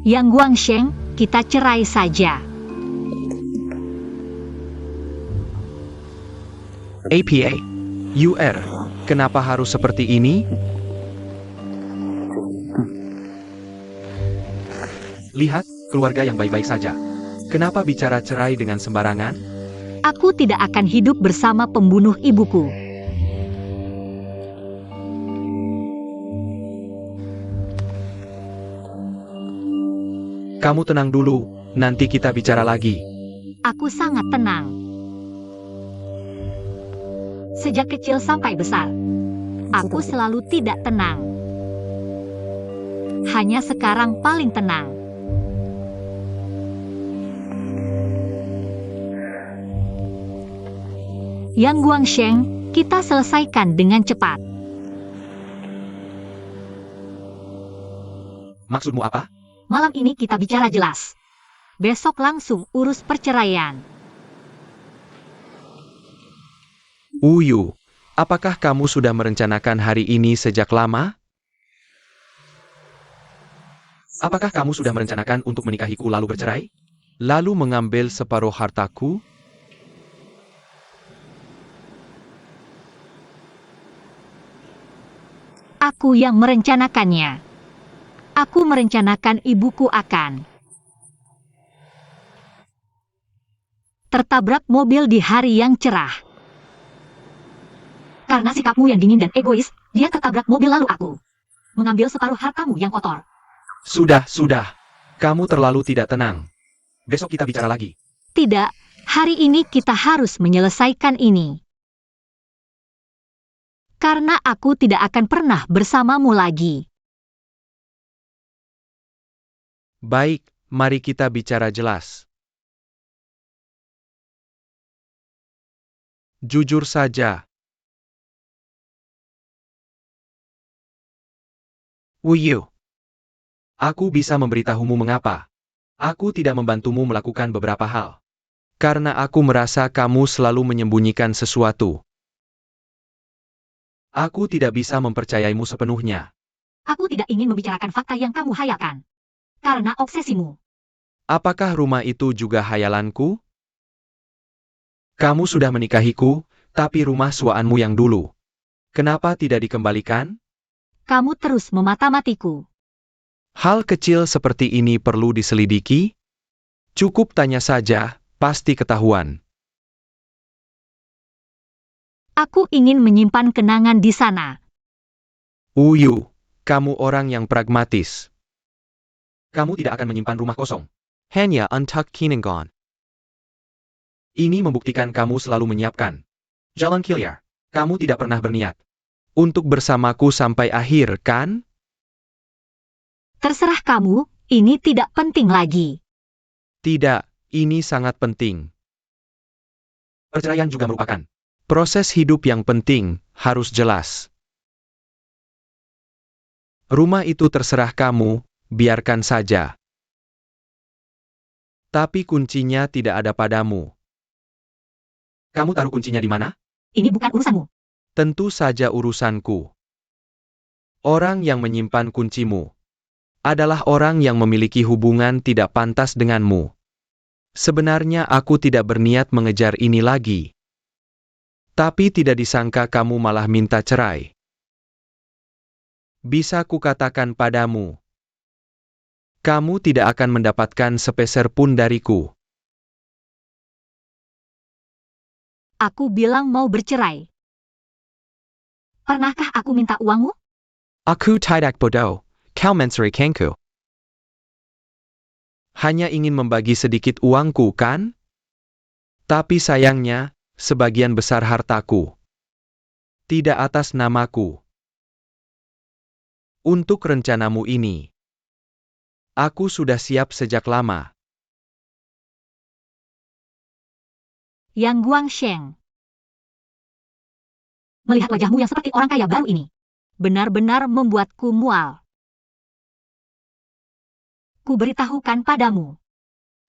Yang Guangsheng, kita cerai saja. APA. UR. Kenapa harus seperti ini? Lihat, keluarga yang baik-baik saja. Kenapa bicara cerai dengan sembarangan? Aku tidak akan hidup bersama pembunuh ibuku. Kamu tenang dulu, nanti kita bicara lagi. Aku sangat tenang. Sejak kecil sampai besar, aku selalu tidak tenang. Hanya sekarang paling tenang. Yang Guangsheng, kita selesaikan dengan cepat. Maksudmu apa? Malam ini kita bicara jelas. Besok langsung urus perceraian. Uyu, apakah kamu sudah merencanakan hari ini sejak lama? Apakah kamu sudah merencanakan untuk menikahiku lalu bercerai? Lalu mengambil separuh hartaku? Aku yang merencanakannya. Aku merencanakan ibuku akan tertabrak mobil di hari yang cerah. Karena sikapmu yang dingin dan egois, dia tertabrak mobil lalu aku mengambil separuh hartamu yang kotor. Sudah. Kamu terlalu tidak tenang. Besok kita bicara lagi. Tidak, hari ini kita harus menyelesaikan ini. Karena aku tidak akan pernah bersamamu lagi. Baik, mari kita bicara jelas. Jujur saja. Wuyu. Aku bisa memberitahumu mengapa. Aku tidak membantumu melakukan beberapa hal. Karena aku merasa kamu selalu menyembunyikan sesuatu. Aku tidak bisa mempercayaimu sepenuhnya. Aku tidak ingin membicarakan fakta yang kamu hayalkan. Karena obsesimu. Apakah rumah itu juga hayalanku? Kamu sudah menikahiku, tapi rumah suaanmu yang dulu. Kenapa tidak dikembalikan? Kamu terus memata-matiku. Hal kecil seperti ini perlu diselidiki? Cukup tanya saja, pasti ketahuan. Aku ingin menyimpan kenangan di sana. Uyu, kamu orang yang pragmatis. Kamu tidak akan menyimpan rumah kosong. Hanya untuk Kinangon. Ini membuktikan kamu selalu menyiapkan. Jalan Kilyar, kamu tidak pernah berniat untuk bersamaku sampai akhir, kan? Terserah kamu, ini tidak penting lagi. Tidak, ini sangat penting. Perceraian juga merupakan proses hidup yang penting, harus jelas. Rumah itu terserah kamu, biarkan saja. Tapi kuncinya tidak ada padamu. Kamu taruh kuncinya di mana? Ini bukan urusanmu. Tentu saja urusanku. Orang yang menyimpan kuncimu adalah orang yang memiliki hubungan tidak pantas denganmu. Sebenarnya aku tidak berniat mengejar ini lagi. Tapi tidak disangka kamu malah minta cerai. Bisa kukatakan padamu, kamu tidak akan mendapatkan sepeser pun dariku. Aku bilang mau bercerai. Pernahkah aku minta uangmu? Aku tidak bodoh. Kau mencuri kanku. Hanya ingin membagi sedikit uangku, kan? Tapi sayangnya, sebagian besar hartaku tidak atas namaku. Untuk rencanamu ini, aku sudah siap sejak lama. Yang Guangsheng. Melihat wajahmu yang seperti orang kaya baru ini, benar-benar membuatku mual. Ku beritahukan padamu.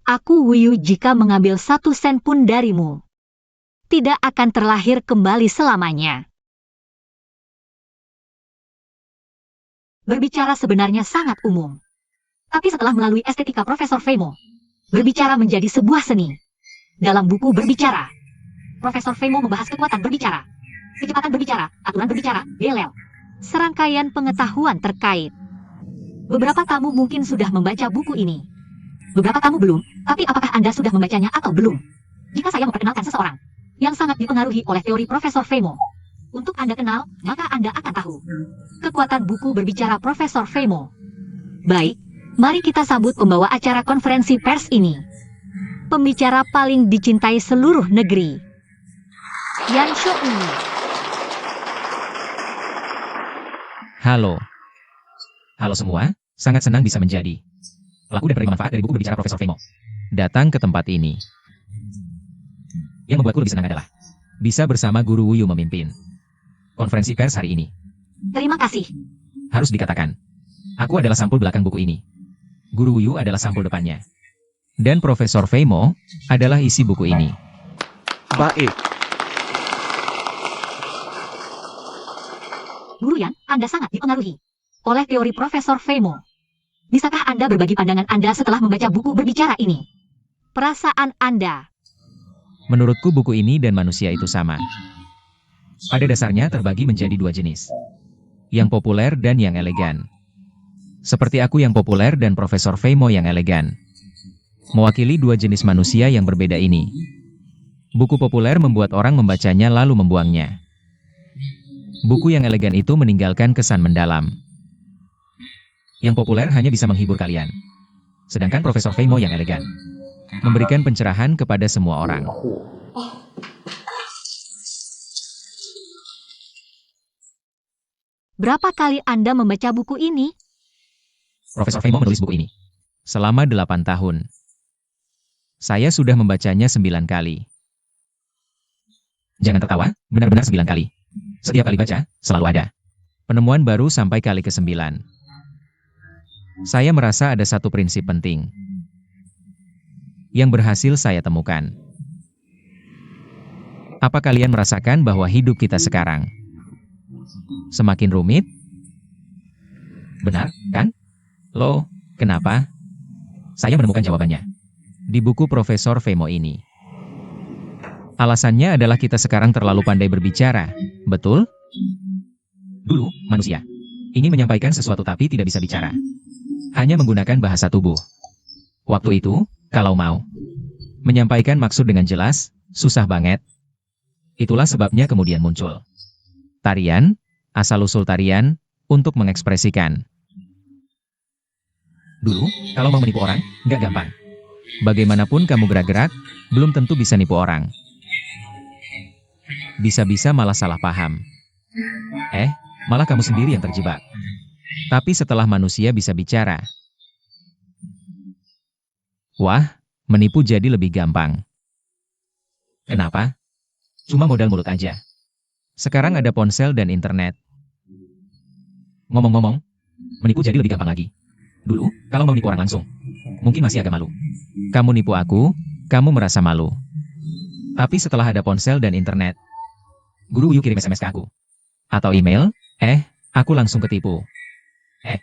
Aku Wuyu jika mengambil 1 sen pun darimu, tidak akan terlahir kembali selamanya. Berbicara sebenarnya sangat umum. Tapi setelah melalui estetika Profesor Femo, berbicara menjadi sebuah seni. Dalam buku Berbicara, Profesor Femo membahas kekuatan berbicara, kecepatan berbicara, aturan berbicara, belel, serangkaian pengetahuan terkait. Beberapa tamu mungkin sudah membaca buku ini. Beberapa tamu belum, tapi apakah Anda sudah membacanya atau belum? Jika saya memperkenalkan seseorang yang sangat dipengaruhi oleh teori Profesor Femo, untuk Anda kenal, maka Anda akan tahu kekuatan buku Berbicara Profesor Femo. Baik, mari kita sambut pembawa acara konferensi pers ini. Pembicara paling dicintai seluruh negeri, Yan Shou. Halo. Halo semua, sangat senang bisa menjadi pelaku dan penerima manfaat dari buku Berbicara Profesor Femo. Datang ke tempat ini. Yang membuatku lebih senang adalah bisa bersama Guru Wuyu memimpin konferensi pers hari ini. Terima kasih. Harus dikatakan, aku adalah sampul belakang buku ini. Guru Wuyu adalah sampul depannya. Dan Profesor Femo adalah isi buku ini. Baik, Guru Yan, Anda sangat dipengaruhi oleh teori Profesor Femo. Bisakah Anda berbagi pandangan Anda setelah membaca buku Berbicara ini? Perasaan Anda. Menurutku buku ini dan manusia itu sama. Pada dasarnya terbagi menjadi 2 jenis. Yang populer dan yang elegan. Seperti aku yang populer dan Profesor Femo yang elegan. Mewakili 2 jenis manusia yang berbeda ini. Buku populer membuat orang membacanya lalu membuangnya. Buku yang elegan itu meninggalkan kesan mendalam. Yang populer hanya bisa menghibur kalian. Sedangkan Profesor Femo yang elegan memberikan pencerahan kepada semua orang. Berapa kali Anda membaca buku ini? Profesor Femo menulis buku ini selama 8 tahun. Saya sudah membacanya 9 kali. Jangan tertawa, benar-benar 9 kali. Setiap kali baca, selalu ada penemuan baru sampai kali ke-9. Saya merasa ada satu prinsip penting. yang berhasil saya temukan. Apa kalian merasakan bahwa hidup kita sekarang semakin rumit? Benar, kan? Loh, kenapa? Saya menemukan jawabannya di buku Profesor Femo ini. Alasannya adalah kita sekarang terlalu pandai berbicara, betul? Dulu, manusia ingin menyampaikan sesuatu tapi tidak bisa bicara. Hanya menggunakan bahasa tubuh. Waktu itu, kalau mau menyampaikan maksud dengan jelas, susah banget. Itulah sebabnya kemudian muncul tarian, asal-usul tarian, untuk mengekspresikan. Dulu, kalau mau menipu orang, nggak gampang. Bagaimanapun kamu gerak-gerak, belum tentu bisa nipu orang. Bisa-bisa malah salah paham. Malah kamu sendiri yang terjebak. Tapi setelah manusia bisa bicara, wah, menipu jadi lebih gampang. Kenapa? Cuma modal mulut aja. Sekarang ada ponsel dan internet. Ngomong-ngomong, menipu jadi lebih gampang lagi. Dulu, kalau mau nipu orang langsung, mungkin masih agak malu. Kamu nipu aku, kamu merasa malu. Tapi setelah ada ponsel dan internet, Guru Wuyu kirim SMS ke aku. Atau email, aku langsung ketipu.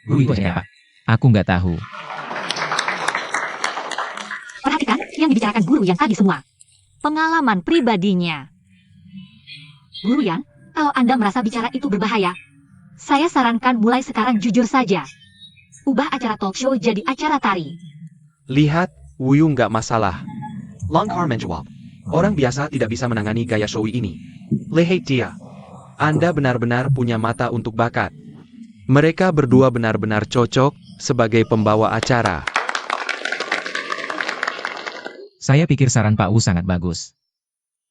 Guru itu aja apa? Aku nggak tahu. Perhatikan yang dibicarakan guru yang tadi semua. Pengalaman pribadinya. Guru Yang, kalau Anda merasa bicara itu berbahaya, saya sarankan mulai sekarang jujur saja. Ubah acara talk show jadi acara tari. Lihat, Wuyu nggak masalah. Longkar menjawab. Orang biasa tidak bisa menangani gaya showy ini. Lihat dia. Anda benar-benar punya mata untuk bakat. Mereka berdua benar-benar cocok sebagai pembawa acara. Saya pikir saran Pak Wu sangat bagus.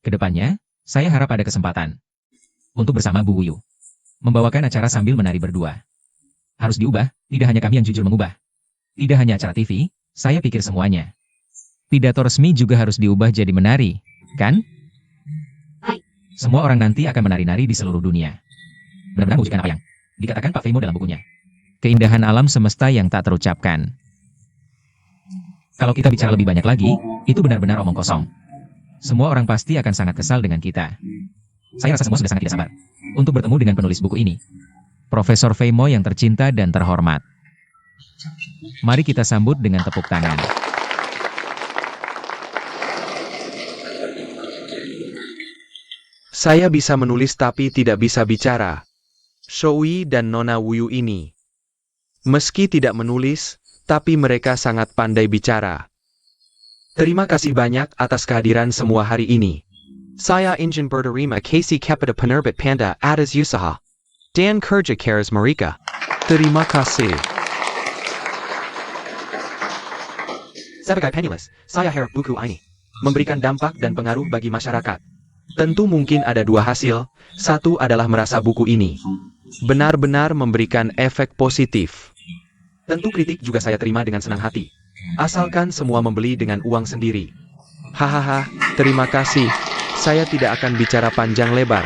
Kedepannya, saya harap ada kesempatan untuk bersama Bu Wuyu membawakan acara sambil menari berdua. Harus diubah, tidak hanya kami yang jujur mengubah. Tidak hanya acara TV, saya pikir semuanya. Pidato resmi juga harus diubah jadi menari, kan? Baik. Semua orang nanti akan menari-nari di seluruh dunia. Benar-benar mewujudkan apa yang dikatakan Pak Femo dalam bukunya. Keindahan alam semesta yang tak terucapkan. Kalau kita bicara lebih banyak lagi, itu benar-benar omong kosong. Semua orang pasti akan sangat kesal dengan kita. Saya rasa semua sudah sangat tidak sabar untuk bertemu dengan penulis buku ini, Profesor Femo yang tercinta dan terhormat. Mari kita sambut dengan tepuk tangan. Saya bisa menulis tapi tidak bisa bicara. Showy dan Nona Wuyu ini. Meski tidak menulis, tapi mereka sangat pandai bicara. Terima kasih banyak atas kehadiran semua hari ini. Saya ingin berterima kasih kepada penerbit Panda atas usaha dan kerja keras mereka. Terima kasih. Sebagai penulis, saya harap buku ini Memberikan dampak dan pengaruh bagi masyarakat. Tentu mungkin ada dua hasil. Satu adalah merasa buku ini benar-benar memberikan efek positif. Tentu kritik juga saya terima dengan senang hati. Asalkan semua membeli dengan uang sendiri. Hahaha, terima kasih. Saya tidak akan bicara panjang lebar.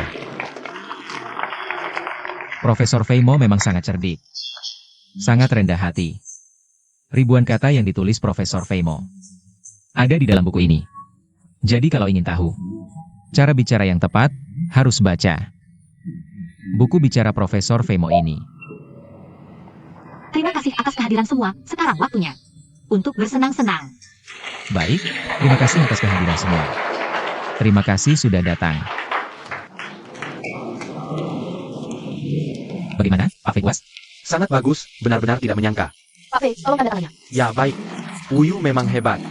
Profesor Femo memang sangat cerdik. Sangat rendah hati. Ribuan kata yang ditulis Profesor Femo ada di dalam buku ini. Jadi kalau ingin tahu cara bicara yang tepat, harus baca buku bicara Profesor Femo ini. Terima kasih atas kehadiran semua. Sekarang waktunya untuk bersenang-senang. Baik, terima kasih atas kehadiran semua. Terima kasih sudah datang. Bagaimana, Pak Fikwas? Sangat bagus, benar-benar tidak menyangka. Pak Fei, tolong tanda tangannya. Ya baik, Wuyu memang hebat.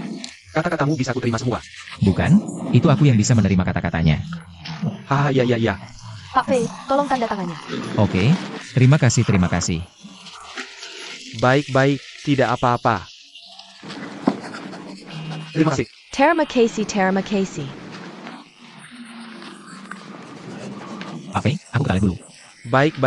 Kata-katamu bisa kuterima semua. Bukan, itu aku yang bisa menerima kata-katanya. Haha, ya. Pak Fei, tolong tanda tangannya. Oke, terima kasih, terima kasih. Baik, tidak apa-apa. Terima kasih. Terima kasih, terima kasih. Pak Fei, aku ke toilet dulu. Baik.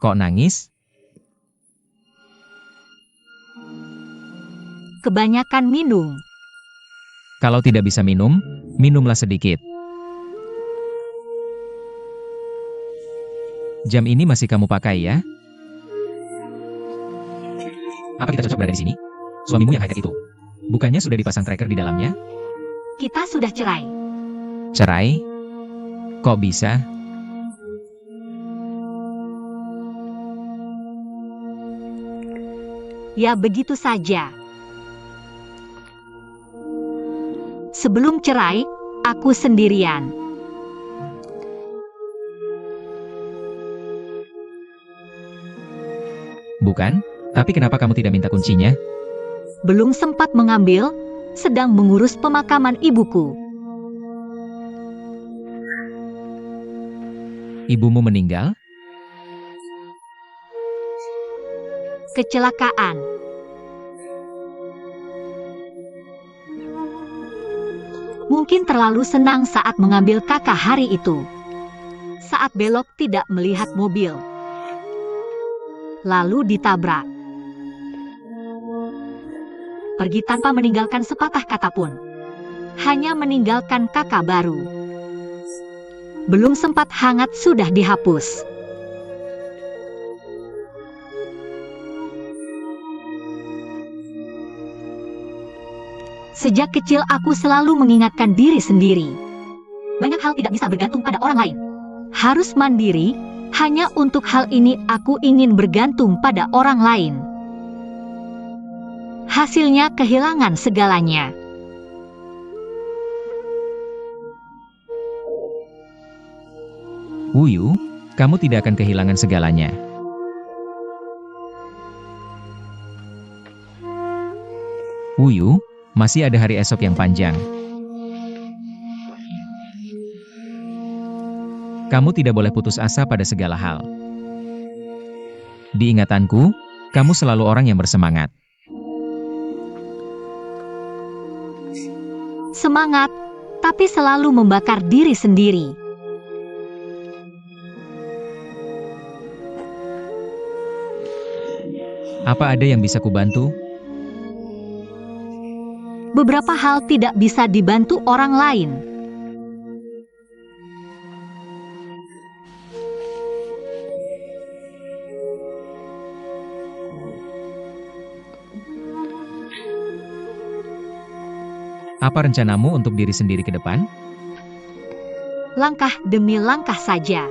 Kok nangis? Kebanyakan minum. Kalau tidak bisa minum, minumlah sedikit. Jam ini masih kamu pakai ya? Apa kita cocok berada di sini? Suamimu yang high-tech itu. Bukannya sudah dipasang tracker di dalamnya? Kita sudah cerai. Cerai? Kok bisa? Ya begitu saja. Sebelum cerai, aku sendirian. Bukan? Tapi kenapa kamu tidak minta kuncinya? Belum sempat mengambil, sedang mengurus pemakaman ibuku. Ibumu meninggal? Kecelakaan. Mungkin terlalu senang saat mengambil kakak hari itu. Saat belok tidak melihat mobil. Lalu ditabrak. Pergi tanpa meninggalkan sepatah kata pun. Hanya meninggalkan kakak baru. Belum sempat hangat sudah dihapus. Sejak kecil aku selalu mengingatkan diri sendiri. Banyak hal tidak bisa bergantung pada orang lain. Harus mandiri, hanya untuk hal ini aku ingin bergantung pada orang lain. Hasilnya kehilangan segalanya. Wuyu, kamu tidak akan kehilangan segalanya. Wuyu, masih ada hari esok yang panjang. Kamu tidak boleh putus asa pada segala hal. Di ingatanku, kamu selalu orang yang bersemangat. Semangat, tapi selalu membakar diri sendiri. Apa ada yang bisa kubantu? Beberapa hal tidak bisa dibantu orang lain. Apa rencanamu untuk diri sendiri ke depan? Langkah demi langkah saja.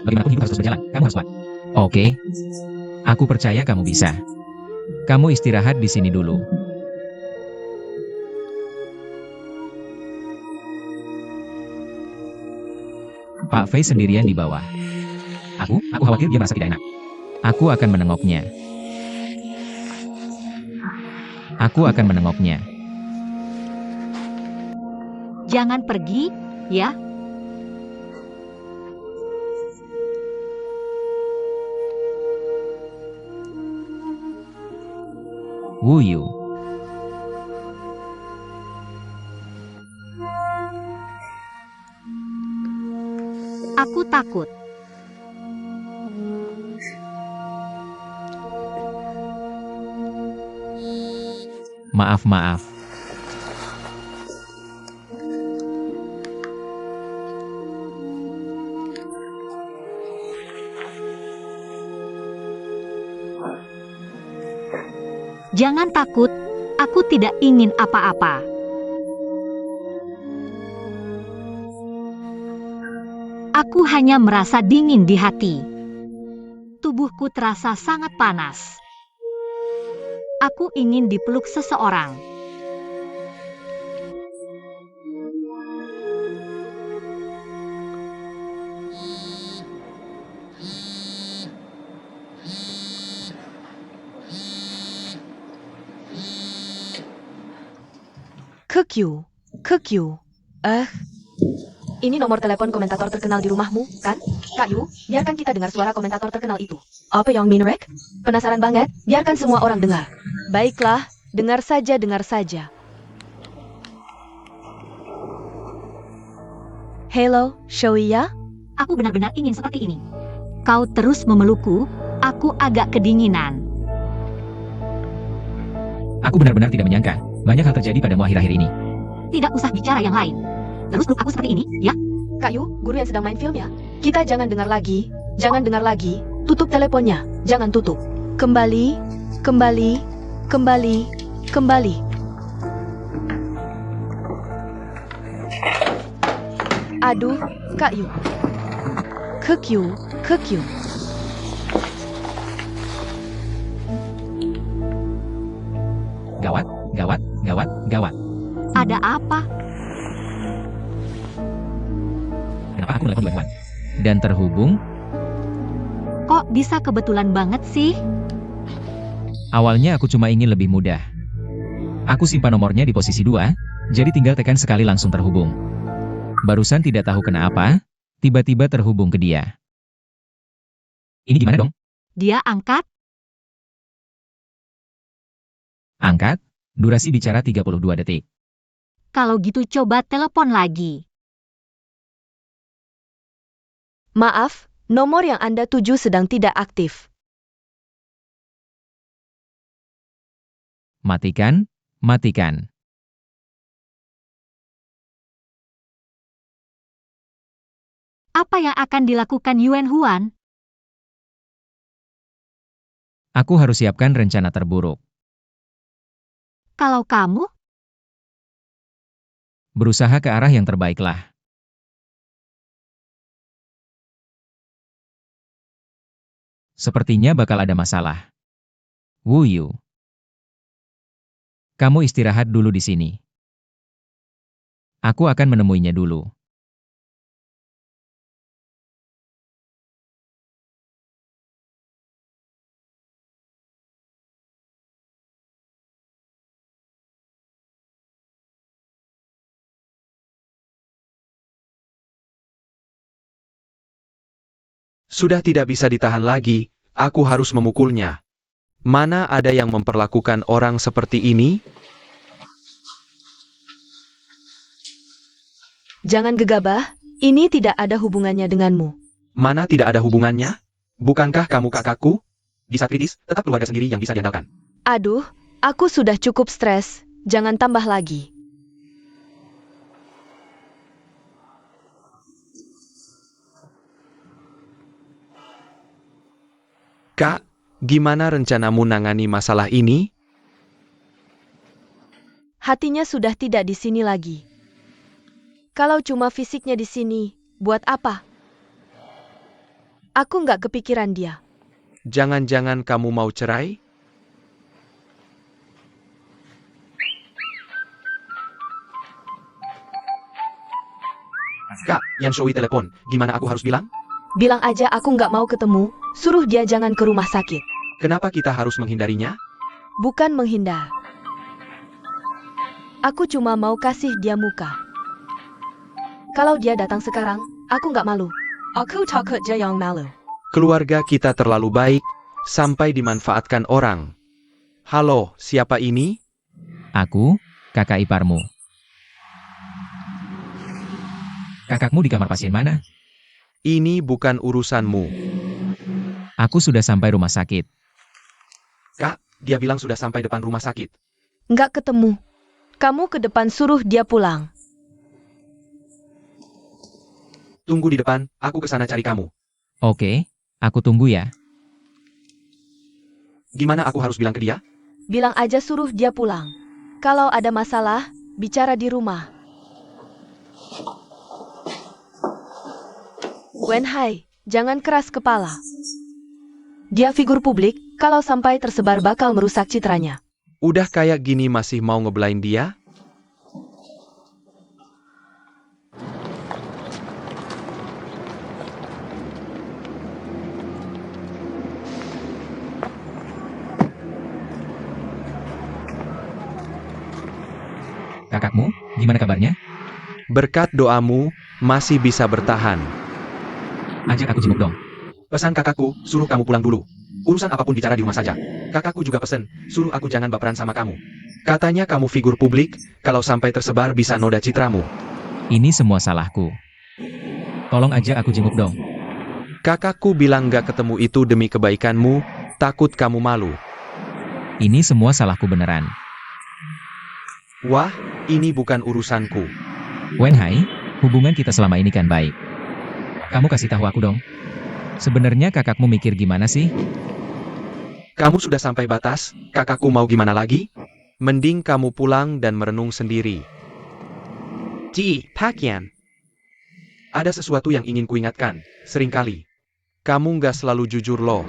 Bagaimanapun hidup harus terus berjalan, kamu harus kuat. Oke. Aku percaya kamu bisa. Kamu istirahat di sini dulu. Pak Fei sendirian di bawah. Aku khawatir dia merasa tidak enak. Aku akan menengoknya. Aku akan menengoknya. Jangan pergi, ya. Wuyu. Aku takut. Maaf. Jangan takut, aku tidak ingin apa-apa. Aku hanya merasa dingin di hati. Tubuhku terasa sangat panas. Aku ingin dipeluk seseorang. Kekyu. Ini nomor telepon komentator terkenal di rumahmu, kan? Kak Yu, biarkan kita dengar suara komentator terkenal itu. Apa yang Minrek? Penasaran banget? Biarkan semua orang dengar. Baiklah, dengar saja. Hello, Shoya? Aku benar-benar ingin seperti ini. Kau terus memelukku, aku agak kedinginan. Aku benar-benar tidak menyangka. Banyak hal terjadi padamu akhir-akhir ini. Tidak usah bicara yang lain. Terus peluk aku seperti ini, ya? Kak Yu, guru yang sedang main film ya? Kita jangan dengar lagi. Jangan dengar lagi. Tutup teleponnya. Jangan tutup. Kembali. Kembali. Kembali. Kembali. Aduh, Kak Yu. Kekyu. Kekyu. Gawat, gawat, gawat, gawat. Ada apa? Kenapa aku menelepon duluan? Dan terhubung? Kok bisa kebetulan banget sih? Awalnya aku cuma ingin lebih mudah. Aku simpan nomornya di posisi 2, jadi tinggal tekan sekali langsung terhubung. Barusan tidak tahu kenapa, tiba-tiba terhubung ke dia. Ini gimana dong? Dia angkat? Angkat, durasi bicara 32 detik. Kalau gitu coba telepon lagi. Maaf, nomor yang Anda tuju sedang tidak aktif. Matikan, matikan. Apa yang akan dilakukan Yuan Huan? Aku harus siapkan rencana terburuk. Kalau kamu? Berusaha ke arah yang terbaiklah. Sepertinya bakal ada masalah. Wu Yu. Kamu istirahat dulu di sini. Aku akan menemuinya dulu. Sudah tidak bisa ditahan lagi, aku harus memukulnya. Mana ada yang memperlakukan orang seperti ini? Jangan gegabah, ini tidak ada hubungannya denganmu. Mana tidak ada hubungannya? Bukankah kamu kakakku? Di saat kritis, tetap keluarga sendiri yang bisa diandalkan. Aduh, aku sudah cukup stres, jangan tambah lagi. Kak, gimana rencanamu nangani masalah ini? Hatinya sudah tidak di sini lagi. Kalau cuma fisiknya di sini, buat apa? Aku nggak kepikiran dia. Jangan-jangan kamu mau cerai? Kak, yang Shoei telepon, gimana aku harus bilang? Bilang aja aku nggak mau ketemu, suruh dia jangan ke rumah sakit. Kenapa kita harus menghindarinya? Bukan menghindar. Aku cuma mau kasih dia muka. Kalau dia datang sekarang, aku nggak malu. Aku takut dia yang malu. Keluarga kita terlalu baik, sampai dimanfaatkan orang. Halo, siapa ini? Aku, kakak iparmu. Kakakmu di kamar pasien mana? Ini bukan urusanmu. Aku sudah sampai rumah sakit. Kak, dia bilang sudah sampai depan rumah sakit. Nggak ketemu. Kamu ke depan suruh dia pulang. Tunggu di depan, aku ke sana cari kamu. Oke, aku tunggu ya. Gimana aku harus bilang ke dia? Bilang aja suruh dia pulang. Kalau ada masalah, bicara di rumah. Wenhai, jangan keras kepala. Dia figur publik, kalau sampai tersebar bakal merusak citranya. Udah kayak gini masih mau ngebelain dia? Kakakmu, gimana kabarnya? Berkat doamu, masih bisa bertahan. Ajak aku jenguk dong. Pesan kakakku, suruh kamu pulang dulu. Urusan apapun bicara di rumah saja. Kakakku juga pesen, suruh aku jangan baperan sama kamu. Katanya kamu figur publik, kalau sampai tersebar bisa noda citramu. Ini semua salahku. Tolong aja aku jenguk dong. Kakakku bilang gak ketemu itu demi kebaikanmu, takut kamu malu. Ini semua salahku beneran. Wah, ini bukan urusanku. Wenhai, hubungan kita selama ini kan baik. Kamu kasih tahu aku dong. Sebenarnya kakakmu mikir gimana sih? Kamu sudah sampai batas, kakakku mau gimana lagi? Mending kamu pulang dan merenung sendiri. Ji, Pakyan. Ada sesuatu yang ingin kuingatkan, seringkali. Kamu nggak selalu jujur loh.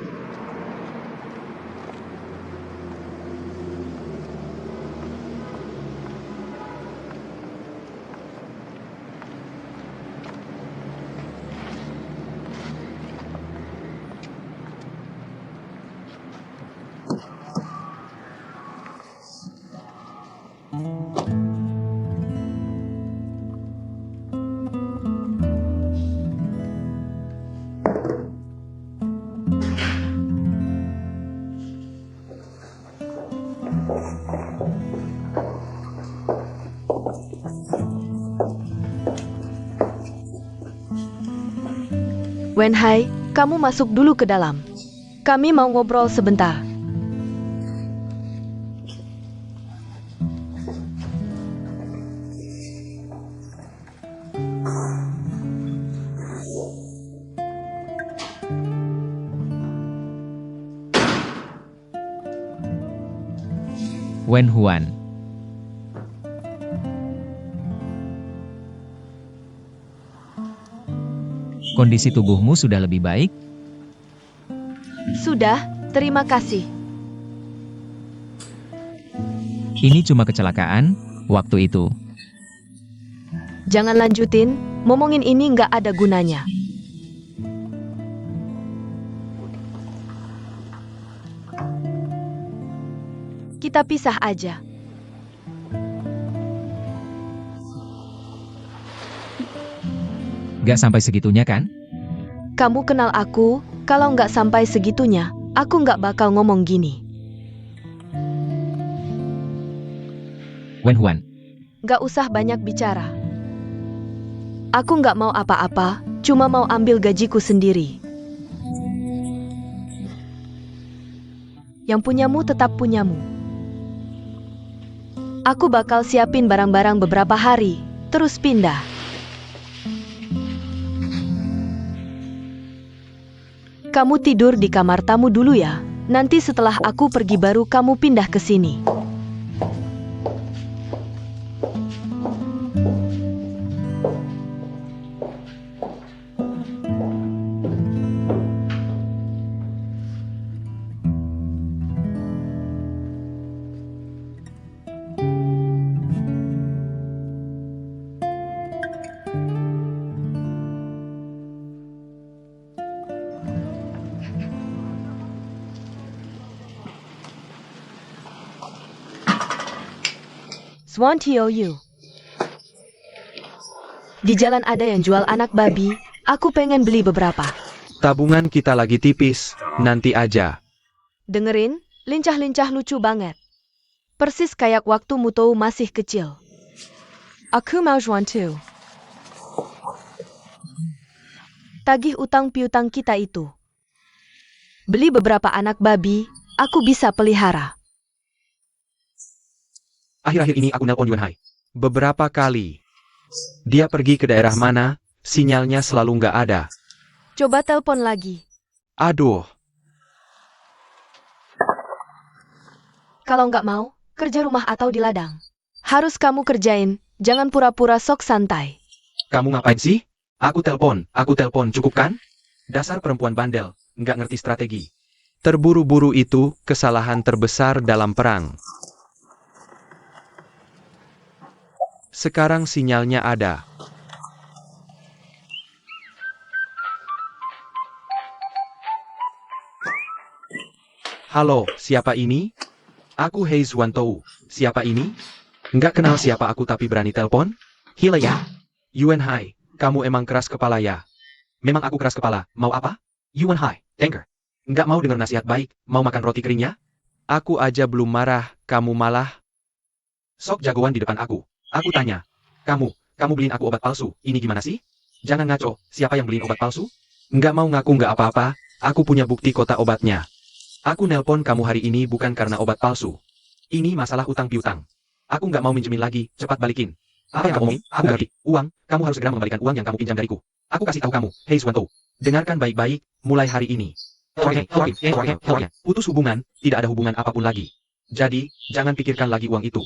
Wenhai, kamu masuk dulu ke dalam. Kami mau ngobrol sebentar. Wen Huan. Kondisi tubuhmu sudah lebih baik? Sudah, terima kasih. Ini cuma kecelakaan, waktu itu. Jangan lanjutin, ngomongin ini nggak ada gunanya. Kita pisah aja. Gak sampai segitunya kan? Kamu kenal aku, kalau nggak sampai segitunya, aku nggak bakal ngomong gini. Wen Huan, Nggak usah banyak bicara. Aku nggak mau apa-apa, cuma mau ambil gajiku sendiri. Yang punyamu tetap punyamu. Aku bakal siapin barang-barang beberapa hari, terus pindah. Kamu tidur di kamar tamu dulu ya. Nanti setelah aku pergi baru kamu pindah ke sini. Swantio. Di jalan ada yang jual anak babi, aku pengen beli beberapa. Tabungan kita lagi tipis, nanti aja. Dengerin, lincah-lincah lucu banget. Persis kayak waktu Mutou masih kecil. Aku mau Swantio. Tagih utang piutang kita itu. Beli beberapa anak babi, aku bisa pelihara. Akhir-akhir ini aku nelpon Yuan Hai. Beberapa kali. Dia pergi ke daerah mana, sinyalnya selalu nggak ada. Coba telepon lagi. Aduh, Kalau nggak mau, kerja rumah atau di ladang. Harus kamu kerjain, jangan pura-pura sok santai. kamu ngapain sih? Aku telpon, cukup kan? Dasar perempuan bandel, nggak ngerti strategi. Terburu-buru itu kesalahan terbesar dalam perang. Sekarang sinyalnya ada. Halo, siapa ini? Aku Hei Zhuantou. Siapa ini? Nggak kenal siapa aku tapi berani telepon? Gila ya? Yuan Hai, kamu emang keras kepala ya? Memang aku keras kepala, mau apa? Yuan Hai, tanker. Nggak mau dengar nasihat baik, mau makan roti keringnya? Aku aja belum marah, kamu malah sok jagoan di depan aku. Aku tanya, kamu beliin aku obat palsu, ini gimana sih? Jangan ngaco, siapa yang beliin obat palsu? Nggak mau ngaku nggak apa-apa, aku punya bukti kotak obatnya. Aku nelpon kamu hari ini bukan karena obat palsu. Ini masalah utang piutang. Aku nggak mau minjemin lagi, cepat balikin. Apa yang kamu omongin? Aku ngerti. Uang, kamu harus segera mengembalikan uang yang kamu pinjam dariku. Aku kasih tahu kamu, hei Swanto. Dengarkan baik-baik, mulai hari ini. Putus hubungan, tidak ada hubungan apapun lagi. Jadi, jangan pikirkan lagi uang itu.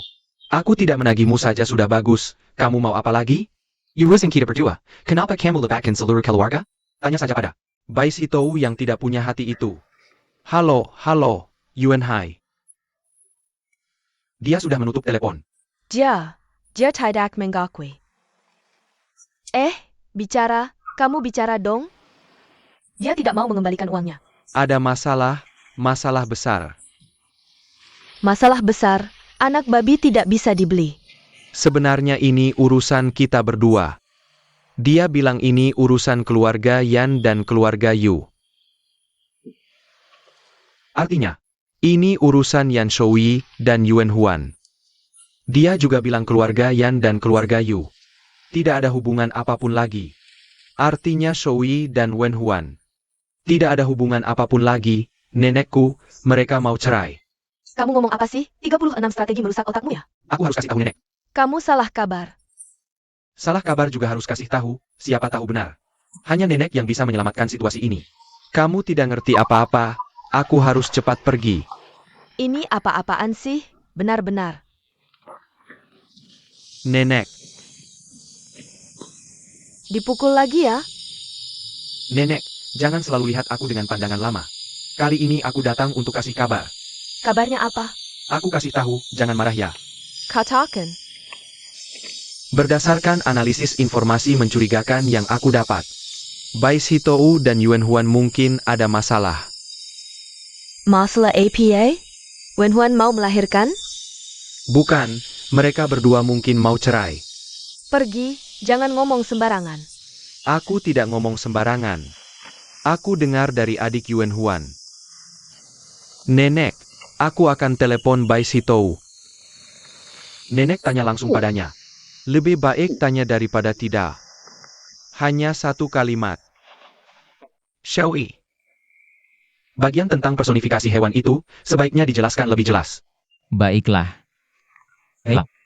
Aku tidak menagihmu saja sudah bagus, kamu mau apa lagi? Urusan kita berdua. Kenapa kamu letakkan seluruh keluarga? Tanya saja pada Bai Sitou yang tidak punya hati itu. Halo, Yuan Hai. Dia sudah menutup telepon. Dia tidak mengakui. Kamu bicara dong? Dia tidak mau mengembalikan uangnya. Ada masalah besar. Masalah besar, anak babi tidak bisa dibeli. Sebenarnya ini urusan kita berdua. Dia bilang ini urusan keluarga Yan dan keluarga Yu. Artinya, ini urusan Yan Shoui dan Yuan Huan. Dia juga bilang keluarga Yan dan keluarga Yu. Tidak ada hubungan apapun lagi. Artinya Shoui dan Wen Huan. Tidak ada hubungan apapun lagi, nenekku, mereka mau cerai. Kamu ngomong apa sih? 36 strategi merusak otakmu ya? Aku harus kasih tahu nenek. Kamu salah kabar. Salah kabar juga harus kasih tahu, siapa tahu benar. Hanya nenek yang bisa menyelamatkan situasi ini. Kamu tidak ngerti apa-apa, aku harus cepat pergi. Ini apa-apaan sih? Benar-benar. Nenek, Dipukul lagi ya? nenek, jangan selalu lihat aku dengan pandangan lama. Kali ini aku datang untuk kasih kabar. Kabarnya apa? Aku kasih tahu, jangan marah ya. Katakan. Berdasarkan analisis informasi mencurigakan yang aku dapat, Bai Sitou dan Yuan Huan mungkin ada masalah. Masalah APA? Wen Huan mau melahirkan? Bukan, mereka berdua mungkin mau cerai. Pergi, jangan ngomong sembarangan. Aku tidak ngomong sembarangan. Aku dengar dari adik Yuan Huan. Nenek, aku akan telepon Bai Sitou. Nenek tanya langsung padanya. Lebih baik tanya daripada tidak. Hanya satu kalimat. Shoui. Bagian tentang personifikasi hewan itu, sebaiknya dijelaskan lebih jelas. Baiklah.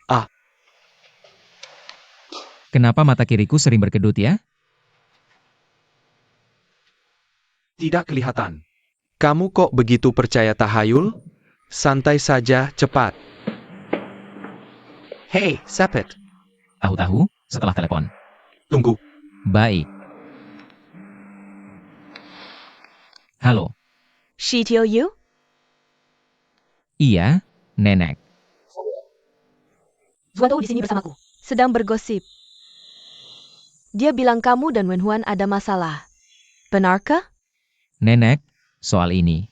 Ah. Kenapa mata kiriku sering berkedut ya? Tidak kelihatan. Kamu kok begitu percaya tahayul? Santai saja, cepat. Hey, Sepet. Tahu-tahu, setelah telepon. Tunggu. Baik. Halo. Shitio Yu? Iya, nenek. Zuantou di sini bersamaku. Sedang bergosip. Dia bilang kamu dan Wen Huan ada masalah. Benarkah? Nenek, soal ini.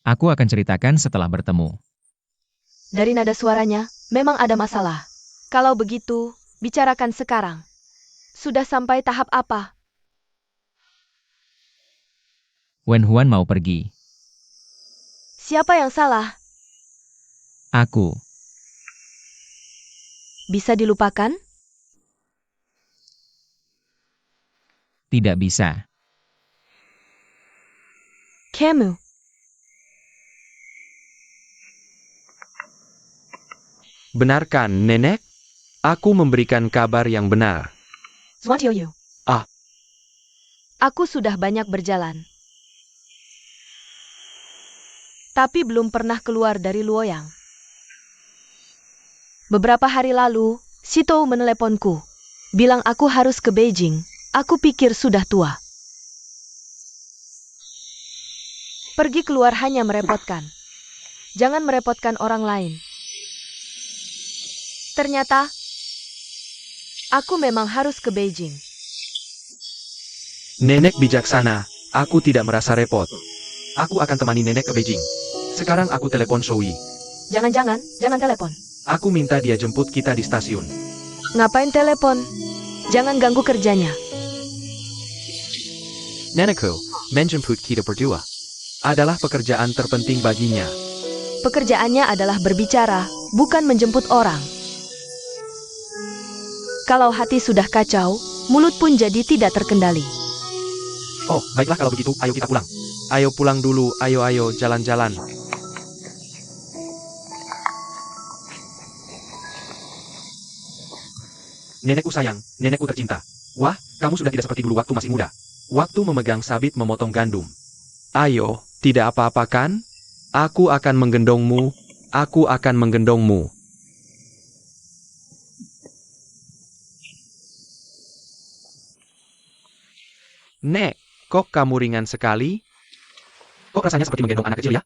Aku akan ceritakan setelah bertemu. Dari nada suaranya, memang ada masalah. Kalau begitu, bicarakan sekarang. Sudah sampai tahap apa? Wen Huan mau pergi. Siapa yang salah? Aku. Bisa dilupakan? Tidak bisa. Kamu. Benarkan, nenek? Aku memberikan kabar yang benar. Zuantio Yu. Aku sudah banyak berjalan. Tapi belum pernah keluar dari Luoyang. Beberapa hari lalu, Sitou meneleponku. Bilang aku harus ke Beijing. Aku pikir sudah tua. Pergi keluar hanya merepotkan. Jangan merepotkan orang lain. Ternyata, aku memang harus ke Beijing. Nenek bijaksana, aku tidak merasa repot. Aku akan temani nenek ke Beijing. Sekarang aku telepon Shoui. Jangan telepon. Aku minta dia jemput kita di stasiun. Ngapain telepon? Jangan ganggu kerjanya. Nenekku, menjemput kita berdua. Adalah pekerjaan terpenting baginya. Pekerjaannya adalah berbicara, bukan menjemput orang. Kalau hati sudah kacau, Mulut pun jadi tidak terkendali. Oh, baiklah kalau begitu, ayo kita pulang. Ayo pulang dulu, ayo jalan-jalan. Nenekku sayang, nenekku tercinta. Wah, kamu sudah tidak seperti dulu waktu masih muda. Waktu memegang sabit memotong gandum. Ayo, tidak apa-apa kan? Aku akan menggendongmu. Aku akan menggendongmu. Nek, kok kamu ringan sekali? Kok rasanya seperti menggendong anak kecil ya?